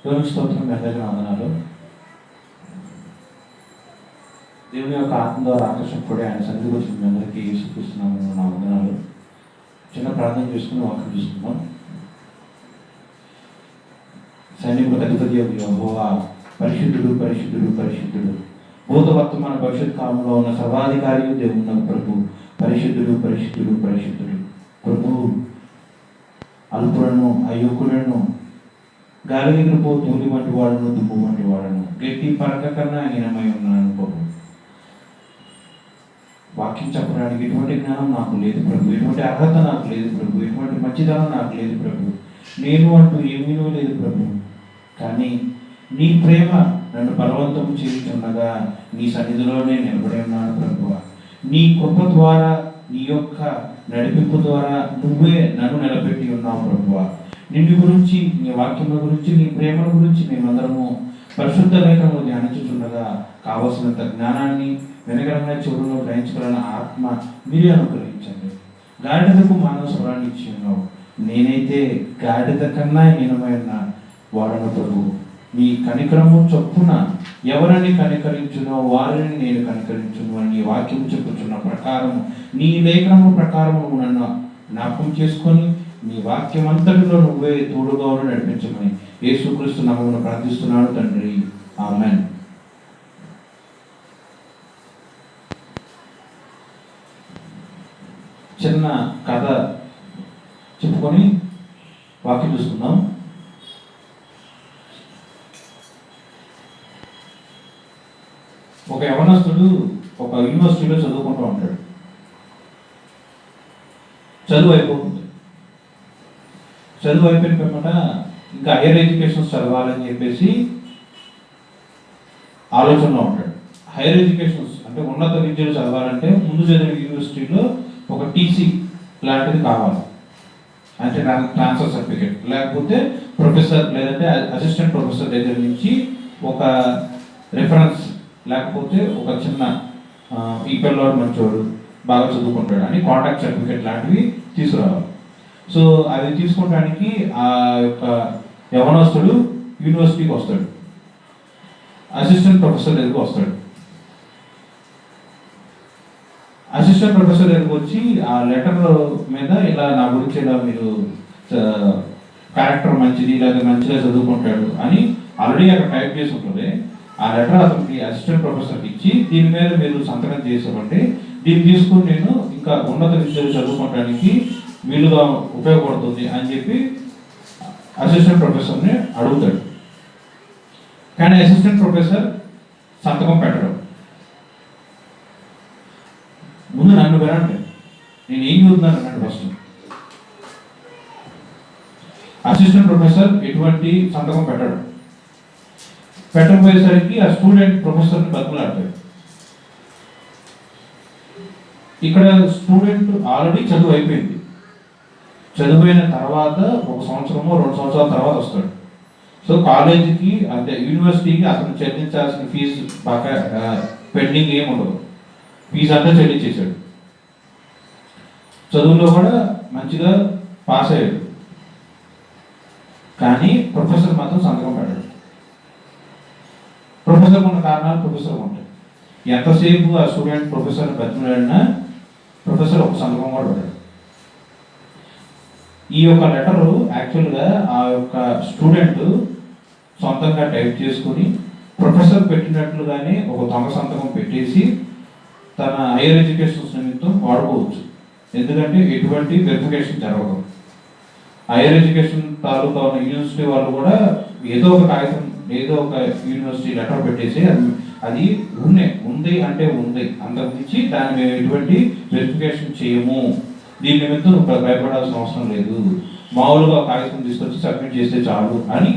దేవుని స్తోత్రం, మీ అందరికీ వందనాలు. దేవుని యొక్క ఆత్మ ద్వారా ఆకర్షింపబడి ఆయన సన్నిధికి వచ్చిన మీ అందరికీ యేసుక్రీస్తున్నాము నా వందనాలు. చిన్న ప్రార్థన చేసుకుని వాక్యం చూస్తున్నాం. సైనికుల అధిపతి యెహోవా పరిశుద్ధుడు పరిశుద్ధుడు పరిశుద్ధుడు, భూత వర్తమాన భవిష్యత్ కాలంలో ఉన్న సర్వాధికారి దేవుని ప్రభు పరిశుద్ధుడు పరిశుద్ధుడు పరిశుద్ధుడు. ప్రభు అల్పులను అయోగ్యులను గాలి ఎగిరిపో తూలి వంటి వాడును దుమ్ము వంటి వాడను గట్టి పరక కన్నా హీనమై ఉన్నాను ప్రభు. వాక్యం చెప్పడానికి ఎటువంటి జ్ఞానం నాకు లేదు ప్రభు, ఎటువంటి అర్హత నాకు లేదు ప్రభు, ఎటువంటి మంచిదనం నాకు లేదు ప్రభు, నేను అంటూ ఏమీనో లేదు ప్రభు. కానీ నీ ప్రేమ నన్ను బలవంతం చేస్తుండగా నీ సన్నిధిలోనే నిలబడి ఉన్నాను ప్రభు. నీ కృప ద్వారా, నీ యొక్క నడిపింపు ద్వారా నువ్వే నన్ను నిలబెట్టి ఉన్నావు ప్రభు. నిన్ను గురించి, నీ వాక్యం గురించి, నీ ప్రేమ గురించి మేమందరము పరిశుద్ధ లేఖను ధ్యానించుతుండగా కావలసినంత జ్ఞానాన్ని వెనకరంగా చెవులను గ్రహించగలన ఆత్మ మీరే అనుగ్రహించండి. గాడిదకు మానవ స్వరాన్ని ఇచ్చి ఉన్నావు, నేనైతే గాడిద కన్నా హీనమైన వాడను ప్రభు. నీ కనికరము చొప్పున ఎవరిని కనికరించునో వారిని నేను కనికరించును అని నీ వాక్యం చెప్పుచున్న ప్రకారము, నీ లేఖనము ప్రకారము నన్ను జ్ఞాపకం చేసుకొని నీ వాక్యం అంతటిలో నువ్వే తోడుగా నడిపించమని యేసుక్రీస్తు నామమున ప్రార్థిస్తున్నాను తండ్రి, ఆమేన్. చిన్న కథ చెప్పుకొని వాక్యం చూసుకుందాం. ఒక యవనస్తుడు ఒక యూనివర్సిటీలో చదువుకుంటూ ఉంటాడు. చదువు అయిపోతుంది. చదువు అయిపోయిన పిమ్మట ఇంకా హైయర్ ఎడ్యుకేషన్స్ చదవాలని చెప్పేసి ఆలోచనలో ఉంటాడు. హైయర్ ఎడ్యుకేషన్స్ అంటే ఉన్నత విద్యలు చదవాలంటే ముందు చదివిన యూనివర్సిటీలో ఒక టీసీ లాంటిది కావాలి, అంటే ట్రాన్స్ఫర్ సర్టిఫికేట్, లేకపోతే ప్రొఫెసర్ లేదంటే అసిస్టెంట్ ప్రొఫెసర్ దగ్గర నుంచి ఒక రెఫరెన్స్, లేకపోతే ఒక చిన్న ఈ పిల్లవాడు మంచోడు బాగా చదువుకుంటాడు అని కాంటాక్ట్ సర్టిఫికేట్ లాంటివి తీసుకురావాలి. సో అది తీసుకోవడానికి ఆ యొక్క యవనస్తుడు యూనివర్సిటీకి వస్తాడు, అసిస్టెంట్ ప్రొఫెసర్ దగ్గరికి వస్తాడు. అసిస్టెంట్ ప్రొఫెసర్ దగ్గరికి వచ్చి ఆ లెటర్ మీద ఇలా నా గురించి ఇలా మీరు క్యారెక్టర్ మంచిది లేదా మంచిగా చదువుకుంటాడు అని ఆల్రెడీ అక్కడ టైప్ చేసి ఉంటుంది. ఆ లెటర్ అతనికి అసిస్టెంట్ ప్రొఫెసర్కి ఇచ్చి దీని మీద మీరు సంతకం చేసామంటే దీన్ని తీసుకుని నేను ఇంకా ఉన్నత విద్యలు చదువుకోవడానికి వీలుగా ఉపయోగపడుతుంది అని చెప్పి అసిస్టెంట్ ప్రొఫెసర్ని అడుగుతాడు. కానీ అసిస్టెంట్ ప్రొఫెసర్ సంతకం పెట్టడం. ముందు నన్ను వినండి, నేను ఏం చదువుతున్నాను అన్నాడు ఫస్ట్. అసిస్టెంట్ ప్రొఫెసర్ ఎటువంటి సంతకం పెట్టడం. పెట్టకపోయేసరికి ఆ స్టూడెంట్ ప్రొఫెసర్ని బతుకులాడతాడు. ఇక్కడ స్టూడెంట్ ఆల్రెడీ చదువు అయిపోయింది. చదివిన తర్వాత 1 సంవత్సరమో 2 సంవత్సరాల తర్వాత వస్తాడు. సో కాలేజీకి అంటే యూనివర్సిటీకి అతను చెల్లించాల్సిన ఫీజు బాగా పెండింగ్ ఏమి ఉండదు, ఫీజు అంతా చెల్లించేశాడు. చదువులో కూడా మంచిగా పాస్ అయ్యాడు. కానీ ప్రొఫెసర్ మాత్రం సంతకం పెట్టాడు. ప్రొఫెసర్ ఉన్న కారణాలు ప్రొఫెసర్ ఉంటాయి. ఎంతసేపు ఆ స్టూడెంట్ ప్రొఫెసర్ని బతిమలాడినా ప్రొఫెసర్ ఒక సంతకం కూడా పెట్టాడు. ఈ యొక్క లెటరు యాక్చువల్గా ఆ యొక్క స్టూడెంట్ సొంతంగా టైప్ చేసుకుని ప్రొఫెసర్ పెట్టినట్లుగానే ఒక దొంగ సంతకం పెట్టేసి తన హైయర్ ఎడ్యుకేషన్స్ నిమిత్తం వాడుకోవచ్చు. ఎందుకంటే ఎటువంటి వెరిఫికేషన్ జరగదు. హైయర్ ఎడ్యుకేషన్ తాలూకా ఉన్న యూనివర్సిటీ వాళ్ళు కూడా ఏదో ఒక కాగితం, ఏదో ఒక యూనివర్సిటీ లెటర్ పెట్టేసి అది ఉంది అంటే ఉంది, అంతకుమించి దాన్ని మేము ఎటువంటి వెరిఫికేషన్ చేయము, దీని నిమిత్తం భయపడాల్సిన అవసరం లేదు, మామూలుగా కాగితం తీసుకొచ్చి సబ్మిట్ చేస్తే చాలు అని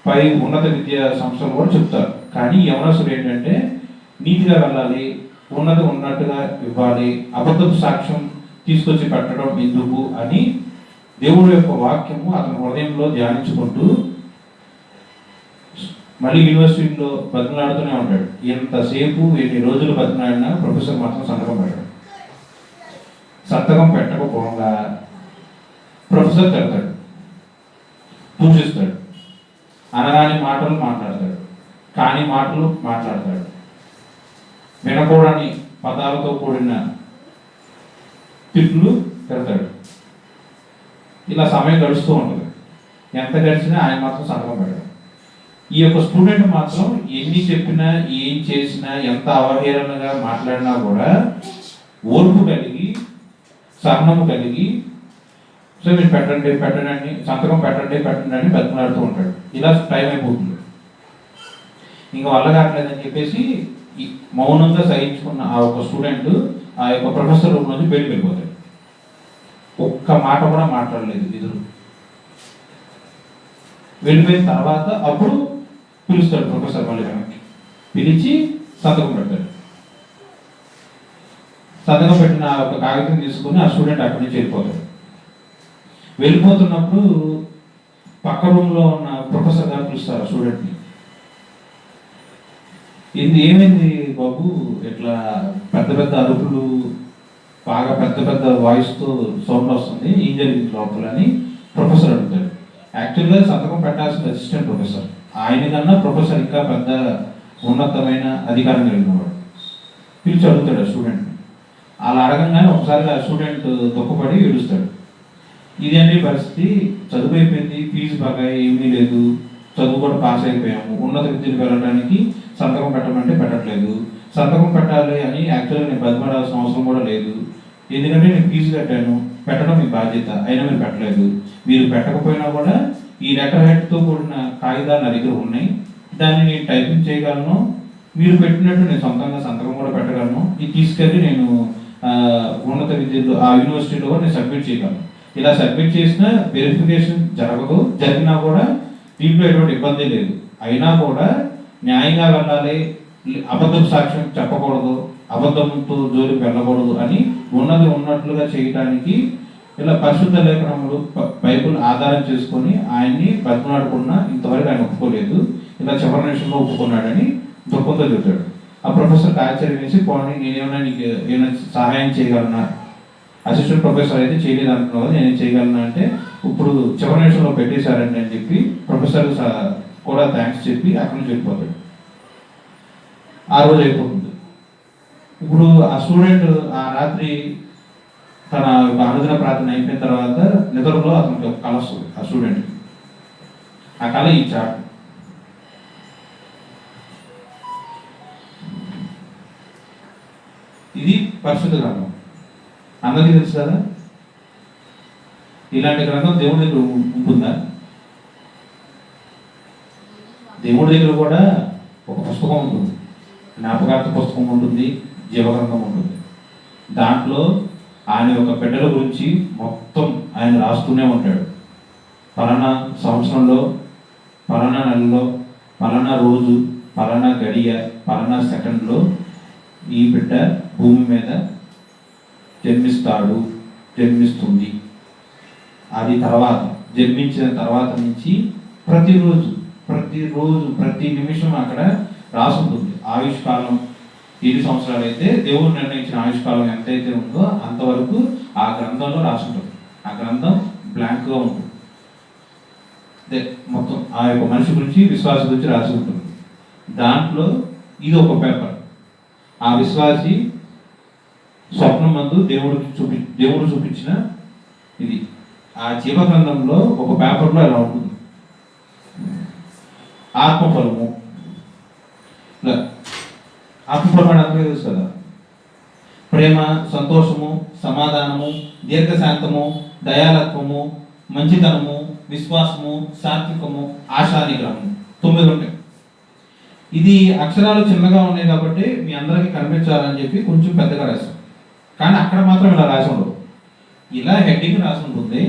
పై ఉన్నత విద్యా సంస్థలు కూడా చెప్తారు. కానీ యవనస్తుడు ఏంటంటే నీతిగా వెళ్ళాలి, ఉన్నది ఉన్నట్టుగా ఇవ్వాలి, అబద్ధపు సాక్ష్యం తీసుకొచ్చి పెట్టడం ఎందుకు అని దేవుడు యొక్క వాక్యము అతని హృదయంలో ధ్యానించుకుంటూ మళ్ళీ యూనివర్సిటీలో బతిమలాడుతూనే ఉంటాడు. ఎంతసేపు ఎన్ని రోజులు బతిమలాడినా ప్రొఫెసర్ మాత్రం సంతకం పెట్టాడు. సంతకం పెట్టకపోగా ప్రొఫెసర్ తిడతాడు, దూషిస్తాడు. అనగాని మాటలు మాట్లాడతాడు, కాని మాటలు మాట్లాడతాడు, వినకూడని పదాలతో కూడిన తిట్లు పెడతాడు. ఇలా సమయం గడుస్తూ ఉంటుంది. ఎంత గడిచినా ఆయన మాత్రం సంతకం పెట్టాడు. ఈ యొక్క స్టూడెంట్ మాత్రం ఎన్ని చెప్పినా, ఏం చేసినా, ఎంత అవహేళనగా మాట్లాడినా కూడా ఓర్పు కలిగి, సహనము కలిగి, సో మీరు పెట్టండి అని, సంతకం పెట్టండి అని బతిమలాడుతూ ఉంటాడు. ఇలా టైం అయిపోతుంది. ఇంకా వల్ల కావట్లేదని చెప్పేసి మౌనంగా సహించుకున్న ఆ ఒక స్టూడెంట్ ఆ యొక్క ప్రొఫెసర్ రూమ్ నుంచి బయటకు వెళ్ళిపోతాడు. ఒక్క మాట కూడా మాట్లాడలేదు ఎదురు. వెళ్ళిపోయిన తర్వాత అప్పుడు పిలుస్తాడు ప్రొఫెసర్ మళ్ళీ వెనక్కి. పిలిచి సంతకం పెడతాడు. సంతకం పెట్టిన ఒక కాగితం తీసుకుని ఆ స్టూడెంట్ అక్కడి నుంచి వెళ్ళిపోతాడు. వెళ్ళిపోతున్నప్పుడు పక్క రూమ్లో ఉన్న ప్రొఫెసర్ గారు పిలుస్తారు ఆ స్టూడెంట్ని. ఏమైంది బాబు, ఇట్లా పెద్ద పెద్ద అరుపులు, బాగా పెద్ద పెద్ద వాయిస్తో సౌండ్ వస్తుంది, ఏం జరిగింది లోపల అని ప్రొఫెసర్ అడుగుతాడు. యాక్చువల్గా సంతకం పెట్టాల్సిన అసిస్టెంట్ ప్రొఫెసర్, ఆయన కన్నా ప్రొఫెసర్ ఇంకా పెద్ద ఉన్నతమైన అధికారం కలిగినవాడు. పిలిచి అడుగుతాడు ఆ స్టూడెంట్. అలా అడగంగానే ఒకసారి ఆ స్టూడెంట్ తొక్కుపడి ఏడుస్తాడు. ఇదేంటి పరిస్థితి, చదువు అయిపోయింది, ఫీజు బాగా ఏమీ లేదు, చదువు కూడా పాస్ అయిపోయాము, ఉన్నత విద్యకు వెళ్ళడానికి సంతకం పెట్టమంటే పెట్టట్లేదు. సంతకం పెట్టాలి అని యాక్చువల్గా నేను బతిపడాల్సిన అవసరం కూడా లేదు, ఎందుకంటే నేను ఫీజు కట్టాను, పెట్టడం మీ బాధ్యత, అయినా మీరు పెట్టలేదు. మీరు పెట్టకపోయినా కూడా ఈ లెటర్ హెడ్తో కూడిన కాగితాలు నా దగ్గర ఉన్నాయి, దాన్ని నేను టైపింగ్ చేయగలను, మీరు పెట్టినట్టు నేను సొంతంగా సంతకం కూడా పెట్టగలను, ఇది తీసుకెళ్ళి నేను ఉన్నత విద్యలో ఆ యూనివర్సిటీలో కూడా నేను సబ్మిట్ చేయగలను. ఇలా సబ్మిట్ చేసిన వెరిఫికేషన్ జరగదు, జరిగినా కూడా దీంట్లో ఎటువంటి ఇబ్బంది లేదు. అయినా కూడా న్యాయంగా వెళ్ళాలి, అబద్ధం సాక్ష్యం చెప్పకూడదు, అబద్ధంతో జోలికి వెళ్ళకూడదు అని ఉన్నది ఉన్నట్లుగా చేయడానికి ఇలా పరిశుద్ధ లేఖనములు బైబుల్ ఆధారం చేసుకొని ఆయన్ని బతిమలాడుకున్నా ఇంతవరకు ఆయన ఒప్పుకోలేదు, ఇలా చివరి నిమిషంలో ఒప్పుకున్నాడని దుఃఖంతో చెబుతాడు. ఆ ప్రొఫెసర్కి ఆశ్చర్యం వేసి, పోనీ నేనేమన్నా నీకు ఏమైనా సహాయం చేయగలనా, అసిస్టెంట్ ప్రొఫెసర్ అయితే చేయలేదు అంటున్నావు కదా, నేనేం చేయగలనా అంటే, ఇప్పుడు చివరి నిమిషంలో పెట్టేశారండి అని చెప్పి ప్రొఫెసర్ కూడా థ్యాంక్స్ చెప్పి అక్కడి నుంచి వెళ్ళిపోతాడు. ఆ రోజు అయిపోతుంది. ఇప్పుడు ఆ స్టూడెంట్ ఆ రాత్రి తన అనుదిన ప్రార్థన అయిపోయిన తర్వాత నిద్రలో అతనికి ఒక కళ వస్తుంది ఆ స్టూడెంట్కి. ఆ కళ ఈ చాట్. ఇది పరిశుద్ధ గ్రంథం, అందరికీ తెలుసు కదా. ఇలాంటి గ్రంథం దేవుడి దగ్గర ఉంటుందా? దేవుడి దగ్గర కూడా ఒక పుస్తకం ఉంటుంది, జ్ఞాపకార్థ పుస్తకం ఉంటుంది, జీవగ్రంథం ఉంటుంది. దాంట్లో ఆయన యొక్క బిడ్డల గురించి మొత్తం ఆయన రాస్తూనే ఉంటాడు. పలానా సంవత్సరంలో, పలానా నెలలో, పలానా రోజు, పలానా గడియ, పలానా సెకండ్లో ఈ బిడ్డ భూమి మీద జన్మిస్తాడు, జన్మిస్తుంది. అది తర్వాత జన్మించిన తర్వాత నుంచి ప్రతిరోజు ప్రతి నిమిషం అక్కడ రాసుంటుంది. ఆయుష్కాలం ఎన్ని సంవత్సరాలు అయితే దేవుడు నిర్ణయించిన ఆయుష్కాలం ఎంతైతే ఉందో అంతవరకు ఆ గ్రంథంలో రాసుంటుంది. ఆ గ్రంథం బ్లాంక్గా ఉంటుంది. మొత్తం ఆ యొక్క మనిషి గురించి, విశ్వాసం గురించి రాసి ఉంటుంది. దాంట్లో ఇది ఒక పేపర్. ఆ విశ్వాసి స్వప్నం మందు దేవుడు చూపించిన ఇది ఆ జీవ గ్రంథంలో ఒక పేపర్లో ఎలా ఉంటుంది. ఆత్మఫలము, ఆత్మఫలం అంటే తెలుసు కదా, ప్రేమ, సంతోషము, సమాధానము, దీర్ఘశాంతము, దయాలత్వము, మంచితనము, విశ్వాసము, సాత్వికము, ఆశానిగ్రహము. 9 ఉంటాయి. ఇది అక్షరాలు చిన్నగా ఉన్నాయి కాబట్టి మీ అందరికీ కనిపించాలని చెప్పి కొంచెం పెద్దగా రాశాం. కానీ అక్కడ మాత్రం ఇలా రాసి ఉండవు. ఇలా హెడ్డింగ్ రాసి ఉంటుంది,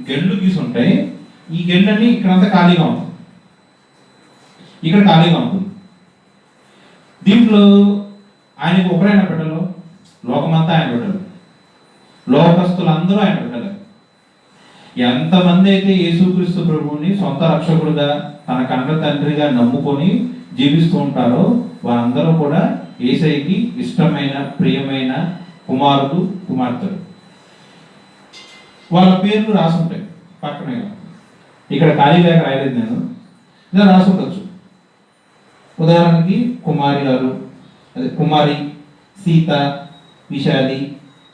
గెళ్ళు గీసి ఉంటాయి. ఈ గెళ్ళన్నీ ఇక్కడంతా ఖాళీగా ఉంటుంది, ఇక్కడ ఖాళీగా ఉంటుంది. దీంట్లో ఆయనకు ఒకరైన బిడ్డలు, లోకమంతా ఆయన బిడ్డలు, లోకస్తులందరూ ఆయన బిడ్డలు. ఎంతమంది అయితే యేసుక్రీస్తు ప్రభువుని సొంత రక్షకుడుగా, తన కన్న తండ్రిగా నమ్ముకొని జీవిస్తూ ఉంటారో వారందరూ కూడా యేసయ్యకి ఇష్టమైన, ప్రియమైన కుమారుడు, కుమార్తెలు. వాళ్ళ పేర్లు రాసుంటాయి పక్కనే. ఇక్కడ ఖాళీ లేక రాయలేదు నేను. ఇలా రాసి ఉండొచ్చు. ఉదాహరణకి కుమారి గారు, అదే కుమారి, సీత, విశాలి,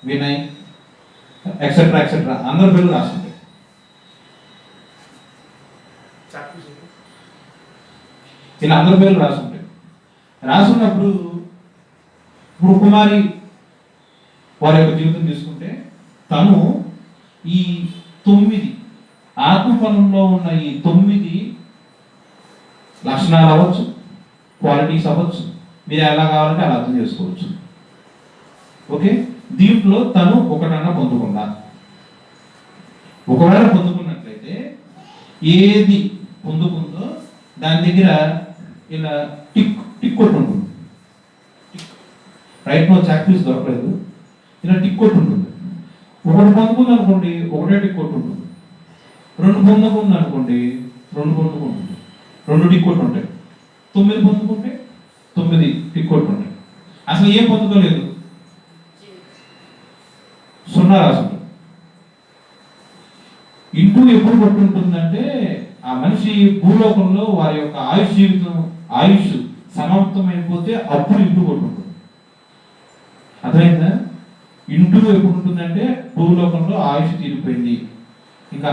వినయ్, ఎక్సెట్రా ఎక్సెట్రా అందరి పేర్లు రాసి ఉంటాయి. ఇలా అందరి పేర్లు రాసి ఉంటాయి. రాసున్నప్పుడు ఇప్పుడు కుమారి వారి యొక్క జీవితం తీసుకుంటే తను ఈ 9 ఆత్మఫలంలో ఉన్న ఈ 9 లక్షణాలు అవ్వచ్చు, క్వాలిటీస్ అవ్వచ్చు, మీరు ఎలా కావాలంటే అలా అర్థం చేసుకోవచ్చు. ఓకే, దీంట్లో తను ఒకటన్నా పొందుకుందా? ఒకవేళ పొందుకున్నట్లయితే ఏది పొందుకుందో దాని దగ్గర ఇలా టిక్ టిక్ కొట్టు ఉంటుంది. రైట్ నో చాక్పీస్ దొరకలేదు, ఇలా టిక్ కొట్టు ఉంటుంది. ఒకటి పొందుకుంది అనుకోండి, ఒకటే టిక్ కొట్టు ఉంటుంది. 2 పొందుకుంది అనుకోండి, 2 పొందుకుంటుంది, 2 టిక్ కొట్టు ఉంటాయి. 9 పొందుకుంటే 9 టిక్ కొట్టు ఉంటాయి. అసలు ఏం పొందుకోలేదు, 0 రాసి ఉంటుంది. ఇంటూ ఎప్పుడు కొట్టుంటుందంటే ఆ మనిషి భూలోకంలో వారి యొక్క ఆయుష్ సమాప్తమైపోతే అప్పుడు ఇంటూ కొట్టుంటుంది. అర్థమైందా? ఇంటూ ఎప్పుడు ఉంటుందంటే భూలోకంలో ఆయుష్ తీరిపోయింది, ఇంకా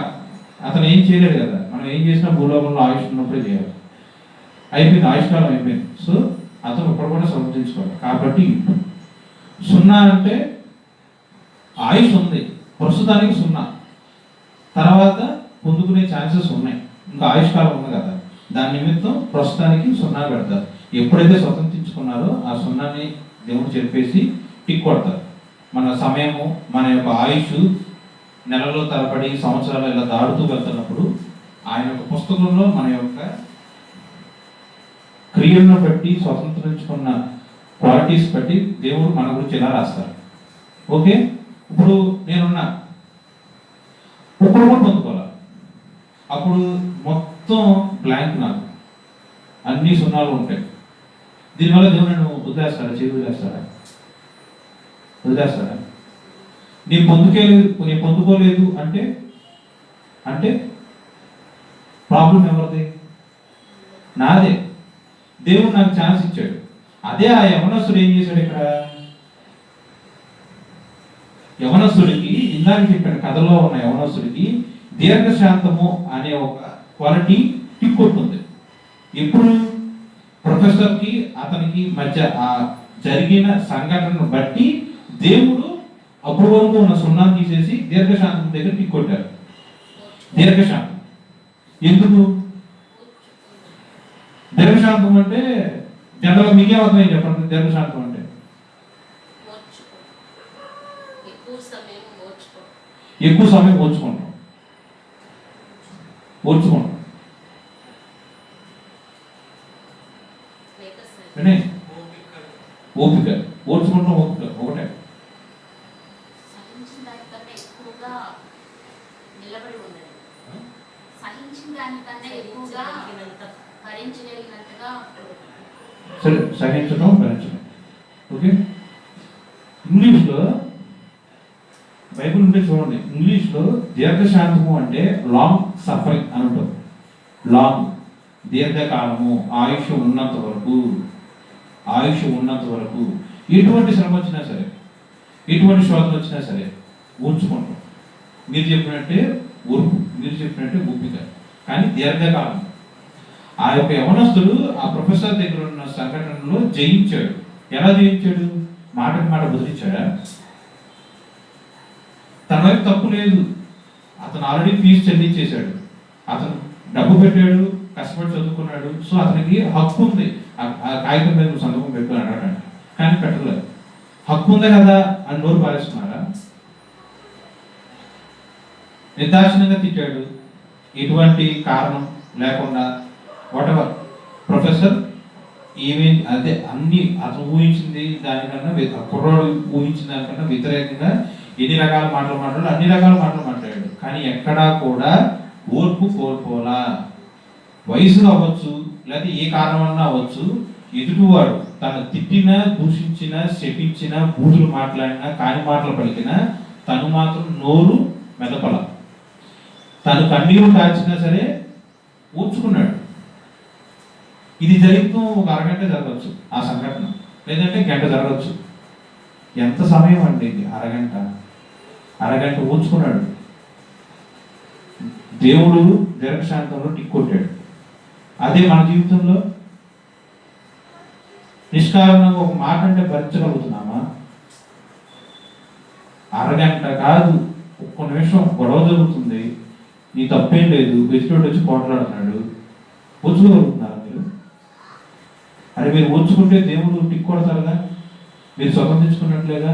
అతను ఏం చేయలేడు కదా. మనం ఏం చేసినా భూలోకంలో ఆయుష్ ఉన్నప్పుడే చేయాలి. అయిపోయింది, ఆయుష్కాలం అయిపోయింది. సో అతను ఇప్పుడు కూడా సమర్థించుకోవాలి. కాబట్టి 0 అంటే ఆయుష్ ఉంది, ప్రస్తుతానికి 0, తర్వాత పొందుకునే ఛాన్సెస్ ఉన్నాయి. ఇంకా ఆయుష్కాలం ఉంది కదా, దాని నిమిత్తం ప్రస్తుతానికి 0 పెడతారు. ఎప్పుడైతే స్వతంత్రించుకున్నారో ఆ 0ని దేవుడు చెప్పేసి టిక్ కొడతారు. మన సమయము, మన యొక్క ఆయుష్ నెలలో తరబడి సంవత్సరాలు ఇలా దాడుతూ వెళ్తున్నప్పుడు ఆయన యొక్క పుస్తకంలో మన యొక్క క్రియలను బట్టి స్వతంత్రించుకున్న క్వాలిటీస్ బట్టి దేవుడు మన గురించి ఇలా రాస్తారు. ఓకే, ఇప్పుడు నేనున్నా ఒకరు కూడా పొందుకోవాలి, అప్పుడు మొత్తం బ్లాంక్, నాకు అన్ని 0లు ఉంటాయి. దీనివల్ల దేవుడు నేను వదిలేస్తాడా? వదిలేస్తాడా? నేను పొందుకోలేదు అంటే అంటే ప్రాబ్లం ఎవరిది? నాదే. దేవుడు నాకు ఛాన్స్ ఇచ్చాడు. అదే ఆ యవనస్తుడు ఏం చేశాడు? ఇక్కడ యవనస్తుడికి, ఇందాక చెప్పిన కథలో ఉన్న యవనస్తుడికి దీర్ఘశాంతము అనే ఒక క్వాలిటీ టిక్ కొట్టుంది. ఎప్పుడు? ప్రొఫెసర్కి అతనికి మధ్య ఆ జరిగిన సంఘటనను బట్టి దేవుడు అప్పుడు వరకు ఉన్న 0 తీసేసి దీర్ఘశాంతం దగ్గర టిక్ కొట్టారు. దీర్ఘశాంతం ఎందుకు? దీర్ఘశాంతం అంటే జనరల్గా మీకే అర్థమైంది చెప్పండి. దీర్ఘశాంతం అంటే ఎక్కువ సమయం ఓర్చుకుంటాం. ఓపిక, ఓర్చుకుంటాం. ఓపిక ఒకటే. సరే, సహించడం, భరించడం. ఓకే, ఇంగ్లీష్లో బైబుల్ ఉంటే చూడండి, ఇంగ్లీష్లో దీర్ఘశాంతము అంటే లాంగ్ సఫరింగ్ అని ఉంటుంది. లాంగ్, దీర్ఘకాలము, ఆయుష్ ఉన్నంత వరకు ఎటువంటి శ్రమ వచ్చినా సరే, ఎటువంటి శోధన వచ్చినా సరే ఓర్చుకుంటాం. మీరు చెప్పినట్టే ఓర్పు, మీరు చెప్పినట్టే ఓపిక, కానీ దీర్ఘకాలం. ఆ యొక్క యవనస్తుడు ఆ ప్రొఫెసర్ దగ్గర ఉన్న సంఘటనలో జయించాడు. ఎలా జయించాడు? మాటకు మాట బదిలించాడా? తన వైపు తప్పు లేదు, అతను ఆల్రెడీ ఫీజు చెల్లించేశాడు, అతను డబ్బు పెట్టాడు, కష్టపడి చదువుకున్నాడు. సో అతనికి హక్కు ఉంది. ఆ కాగితం మీద సంతకం పెట్టు అన్నాడు, కానీ పెట్టలేదు. హక్కు ఉంది కదా అని నోరు పారేస్తున్నారా? నిర్దాక్షిణ్యంగా తిట్టాడు, ఎటువంటి కారణం లేకుండా. వాటెవర్ ప్రొఫెసర్ అదే అన్ని అతను ఊహించింది దానికన్నా, కుర్రాడు ఊహించిన దానికన్నా వ్యతిరేకంగా ఎన్ని రకాల మాటలు మాట్లాడు, అన్ని రకాల మాటలు మాట్లాడాడు. కానీ ఎక్కడా కూడా ఓర్పు కోల్పోలా. వయసు అవ్వచ్చు, లేకపోతే ఏ కారణం అన్నా అవ్వచ్చు, ఎదుటివాడు తను తిట్టినా, దూషించినా, శపించినా, బూతులు మాట్లాడినా, కాని మాటలు పలికినా తను మాత్రం నోరు మెదపల. తను కన్నీరు కాల్చినా సరే ఓర్చుకున్నాడు. ఇది జరుగుతూ ఒక అరగంట జరగవచ్చు ఆ సంఘటన, లేదంటే గంట జరగవచ్చు. ఎంత సమయం అండి ఇది? అరగంట ఊచుకున్నాడు. దేవుడు దీర్ఘశాంతంలో టిక్ కొట్టాడు. అదే మన జీవితంలో నిష్కారణంగా ఒక మాట అంటే భరించగలుగుతున్నామా? అరగంట కాదు, ఒక్క నిమిషం గొడవ జరుగుతుంది, నీ తప్పేం లేదు, వెజిటేట్ వచ్చి పోట్లాడుతున్నాడు, ఊచుకోగలుగుతున్నారు మీరు? అరే మీరు ఊచుకుంటే దేవుడు టిక్ కొడతారుగా, మీరు స్వతంత్రించుకున్నట్లేగా.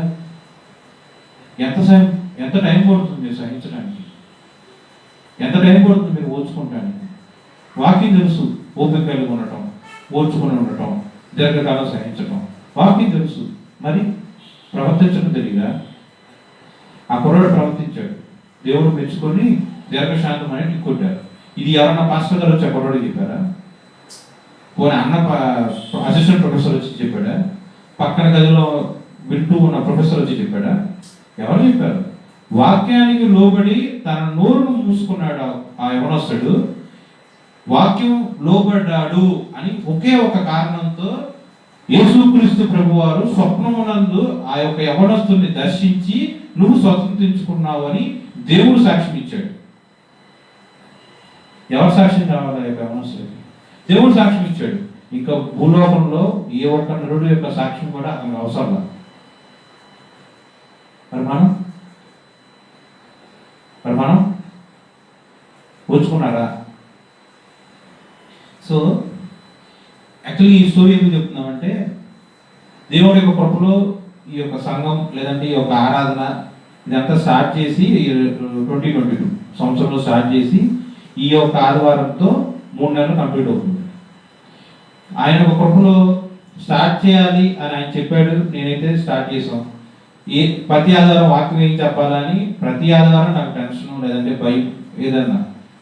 ఎంత టైం పడుతుంది మీరు సహించడానికి? ఎంత టైం పడుతుంది మీరు ఓర్చుకుంటానికి? వాక్యం తెలుసు, ఓపిక కలిగి ఉండటం, ఓర్చుకుని ఉండటం, దీర్ఘకాలం సహించటం వాక్యం తెలుసు. మరి ప్రవర్తించడం తెలియదా? ఆ కుర్రాడు ప్రవర్తించాడు, దేవుడు మెచ్చుకొని దీర్ఘశాంతం అని టిక్ కొట్టారు. ఇది ఎవరన్నా పాస్టర్ గారు వచ్చి ఆ కుర్రాడు చెప్పారా? పోనీ అన్న అసిస్టెంట్ ప్రొఫెసర్ వచ్చి చెప్పాడా? పక్కన గదిలో వింటూ ఉన్న ప్రొఫెసర్ వచ్చి చెప్పాడా? ఎవరు చెప్పారు? వాక్యానికి లోబడి తన నోరును మూసుకున్నాడు ఆ యవనస్తుడు. వాక్యం లోబడ్డాడు అని ఒకే ఒక కారణంతో యేసుక్రీస్తు ప్రభువారు స్వప్నమునందు ఆ యొక్క యవనస్తుని దర్శించి నువ్వు స్వతంత్రించుకున్నావు అని దేవుడు సాక్ష్యం ఇచ్చాడు. ఎవరు సాక్ష్యం కావాలి? ఆ యొక్క యవనస్తుడికి దేవుడు సాక్ష్యం ఇచ్చాడు. ఇంకా భూలోకంలో ఏ ఒక్క నరుడు యొక్క సాక్ష్యం కూడా అతనికి అవసరం లేదు. మరి మనం వచ్చుకున్నారా? సో యాక్చువల్లీ ఈ స్టోరీ ఎందుకు చెప్తున్నామంటే, దేవుడి యొక్క కృపలో ఈ యొక్క సంఘం లేదంటే ఈ యొక్క ఆరాధన ఇదంతా స్టార్ట్ చేసి 2022 సంవత్సరంలో స్టార్ట్ చేసి ఈ యొక్క ఆదివారంతో 3 నెలలు కంప్లీట్ అవుతుంది. ఆయన ఒక కృపలో స్టార్ట్ చేయాలి అని ఆయన చెప్పాడు. నేనైతే స్టార్ట్ చేసాం. ప్రతి ఆదివారం వాక్యం ఏం చెప్పాలని ప్రతి ఆదివారం నాకు టెన్షన్, లేదంటే భయం ఏదన్నా.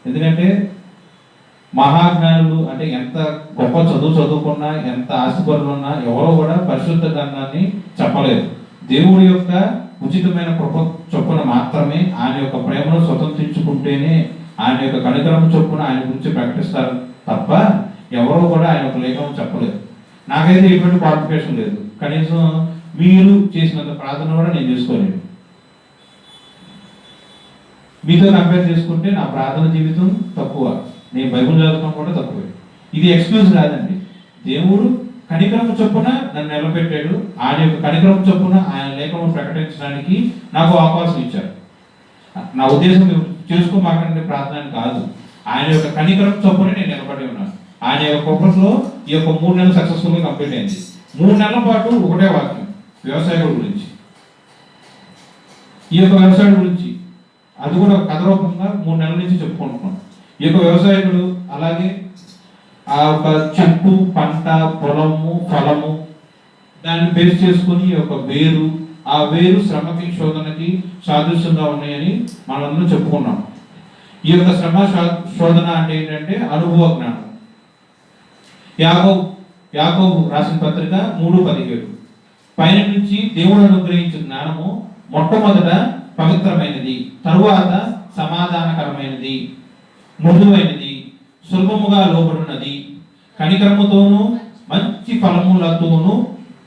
ఎందుకంటే మహాజ్ఞానులు అంటే ఎంత గొప్ప చదువుకున్నా, ఎంత ఆస్తిపరులు ఉన్నా ఎవరో కూడా పరిశుద్ధ గ్రంథాన్ని చెప్పలేదు. దేవుడి యొక్క ఉచితమైన కృప చొప్పున మాత్రమే, ఆయన యొక్క ప్రేమను స్వతంత్రించుకుంటేనే, ఆయన యొక్క కనికరం చొప్పున ఆయన గురించి ప్రకటిస్తారు తప్ప ఎవరో కూడా ఆయన ఒక లేఖనం చెప్పలేదు. నాకైతే ఎటువంటి క్వాలిఫికేషన్ లేదు. కనీసం మీరు చేసినంత ప్రార్థన కూడా నేను చేసుకోలేను. మీతో కంపేర్ చేసుకుంటే నా ప్రార్థన జీవితం తక్కువ, నేను బైబుల్ చదవడం కూడా తక్కువే. ఇది ఎక్స్క్యూజ్ కాదండి. దేవుడు కనికరం చొప్పున నన్ను నిలబెట్టాడు. ఆయన యొక్క కనికరం చొప్పున ఆయన లేఖను ప్రకటించడానికి నాకు అవకాశం ఇచ్చారు. నా ఉద్దేశం చేసుకోమాకండి ప్రార్థన కాదు. ఆయన యొక్క కనికరం చొప్పున నేను నిలబడి ఉన్నాను. ఆయన యొక్క కృపలో ఈ యొక్క 3 నెలలు సక్సెస్ఫుల్గా కంప్లీట్ అయింది. 3 నెలల పాటు ఒకటే వాక్యం వ్యవసాయం గురించి, ఈ యొక్క వ్యవసాయం గురించి అది కూడా కథ రూపంగా 3 నెలల నుంచి చెప్పుకుంటున్నాం. ఈ యొక్క వ్యవసాయకుడు అలాగే ఆ యొక్క చెట్టు, పంట, పొలము, ఫలము దాన్ని బేస్ చేసుకుని ఈ యొక్క వేరు, ఆ వేరు శ్రమకి, శోధనకి సాదృశ్యంగా ఉన్నాయని మనందరం చెప్పుకున్నాం. ఈ యొక్క శ్రమ శోధన అంటే ఏంటంటే అనుభవ జ్ఞానం. యాకోబు రాసిన పత్రిక 3:17 పైన నుంచి దేవుడు అనుగ్రహించిన జ్ఞానము మొట్టమొదట పవిత్రమైనది, తరువాత సమాధానకరమైనది, మృదువైనది, సులభముగా లోబడినది, కనికరముతోనూ మంచి ఫలములతోనూ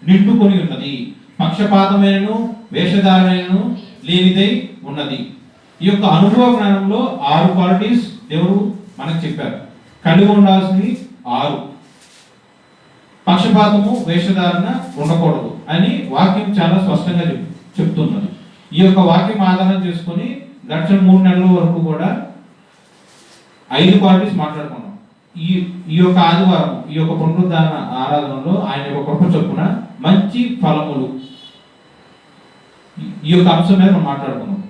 నిండుకొని ఉన్నది, పక్షపాతమైనను వేషధారణను లేనిదై ఉన్నది. ఈ యొక్క అనుభవ జ్ఞానంలో 6 క్వాలిటీస్ దేవుడు మనకు చెప్పారు. కలిగి ఉండాల్సినవి 6. పక్షపాతము, వేషధారణ ఉండకూడదు అని వాక్యం చాలా స్పష్టంగా చెప్తున్నది. ఈ యొక్క వాక్యం ఆధారం చేసుకొని గడిచిన 3 నెలల వరకు కూడా 5 క్వాలిటీస్ మాట్లాడుకున్నాం. ఈ యొక్క ఆదివారం ఈ యొక్క పునరుద్ధారణ ఆరాధనలో ఆయన యొక్క కృప చొప్పున మంచి ఫలములు, ఈ యొక్క అంశం మీద మనం మాట్లాడుకున్నాం.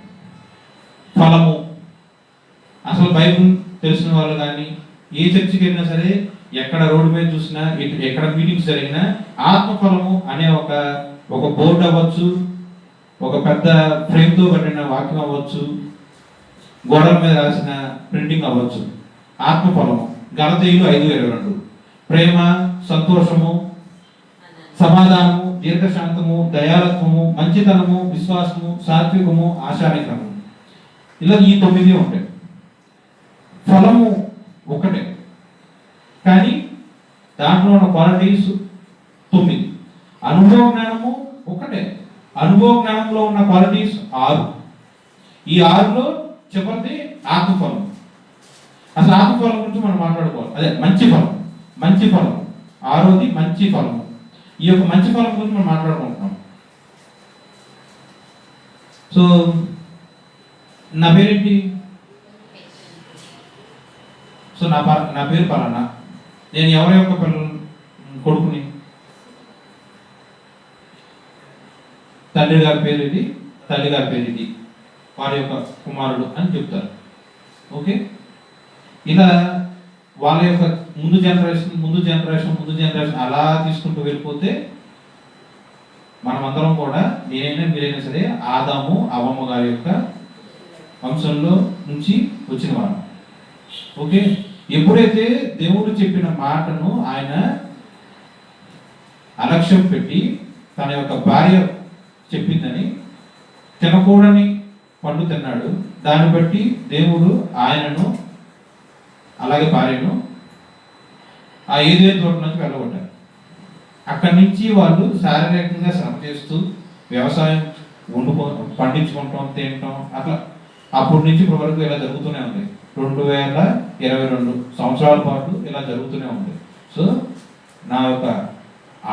ఫలము అసలు బైబిల్ తెలిసిన వాళ్ళు కానీ ఏ చర్చికి వెళ్ళినా సరే, ఎక్కడ రోడ్డు మీద చూసినా, ఎక్కడ మీటింగ్స్ జరిగినా ఆత్మఫలము అనే ఒక బోర్డు అవ్వచ్చు, ఒక పెద్ద ఫ్రేమ్తో కట్టిన వాక్యం అవ్వచ్చు, గోడల మీద రాసిన ప్రింటింగ్ అవ్వచ్చు. ఆత్మఫలము గలతీయులు 5:22 ప్రేమ, సంతోషము, సమాధానము, దీర్ఘశాంతము, దయాలత్వము, మంచితనము, విశ్వాసము, సాత్వికము, ఆశానికరము. ఇలా ఈ 9 ఉంటాయి. ఫలము ఒకటే, కానీ దాంట్లో ఉన్న క్వాలిటీస్ 9. అనుభవ జ్ఞానము ఒకటే. అనుభవ జ్ఞానంలో ఉన్న క్వాలిటీస్ 6. ఈ 6లో చివరిది ఆత్మఫలం. అసలు ఆత్మఫలం గురించి మనం మాట్లాడుకోవాలి. అదే మంచి ఫలం. మంచి ఫలం 6వది మంచి ఫలము. ఈ యొక్క మంచి ఫలం గురించి మనం మాట్లాడుకుంటున్నాం. సో నా పేరేంటి? సో నా పేరు పలానా. నేను ఎవరి యొక్క కొడుకుని? తండ్రి గారి పేరు ఇది, తల్లి గారి పేరు ఇది, వారి యొక్క కుమారుడు అని చెప్తారు. ఓకే, ఇలా వాళ్ళ యొక్క ముందు జనరేషన్ అలా తీసుకుంటూ వెళ్ళిపోతే మనమందరం కూడా, నేనైనా మీరైనా సరే, ఆదాము అవ్వమ్మ గారి యొక్క వంశంలో నుంచి వచ్చిన వారు. ఓకే, ఎప్పుడైతే దేవుడు చెప్పిన మాటను ఆయన అలక్ష్యం పెట్టి తన యొక్క భార్య చెప్పిందని తినకూడని పండు తిన్నాడు. దాన్ని బట్టి దేవుడు ఆయనను అలాగే భార్యను ఆ ఏదేదో తోట నుంచి వెళ్ళగొట్టారు. అక్కడి నుంచి వాళ్ళు శారీరకంగా శ్రమ చేస్తూ వ్యవసాయం పండించుకుంటాం, తినటం, అట్లా అప్పటి నుంచి ఇప్పటి వరకు ఇలా జరుగుతూనే ఉంది. 2022 సంవత్సరాల పాటు ఇలా జరుగుతూనే ఉంది. సో నా యొక్క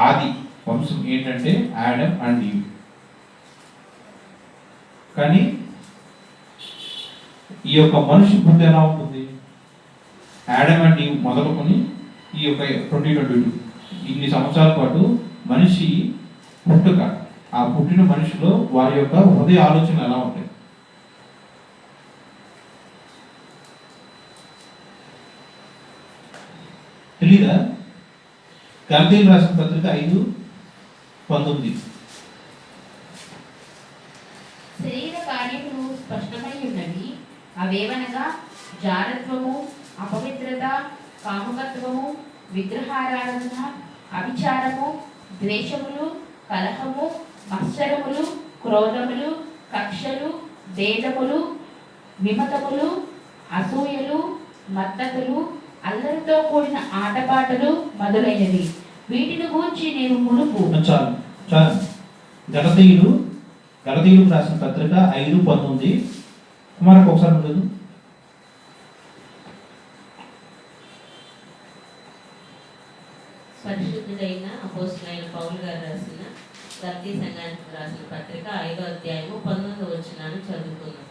ఆది వంశం ఏంటంటే ఆడమ్ అండ్ ఈవ్. కానీ ఈ యొక్క మనిషి బుద్ధి ఎలా ఉంటుంది? ఆడమ్ అండ్ ఈవ్ మొదలుకొని ఈ యొక్క 2022 ఇన్ని సంవత్సరాల పాటు మనిషి పుట్టుక, ఆ పుట్టిన మనిషిలో వారి యొక్క హృదయ ఆలోచన ఎలా ఉంటాయి? తెలీదా? గలతీయులకు రాసిన పత్రిక 5:19. శరీర కార్యములు స్పష్టమై ఉన్నవి. అవేవనగా జారత్వము, అపవిత్రత, కాముకత్వము, విగ్రహారాధన, అవిచారము, ద్వేషములు, కలహము, మత్సరములు, క్రోధములు, కక్షలు, భేదములు, విమతములు, అసూయలు, మద్దతులు, అల్లరితో కూడిన ఆటపాటలు మొదలైనవి. వీటిని గూర్చి నేను మునుపు గలతీయులకు రాసిన పత్రిక 5:19 కుమారకు ఒకసారి ఉండదు. పరిశుద్ధుడైన అపోస్తలుడైన పౌలు గారు రాసిన గలతీ సంఘానికి రాసిన పత్రిక 5వ అధ్యాయము 19వ వచనాన్ని చదువుకున్నాం.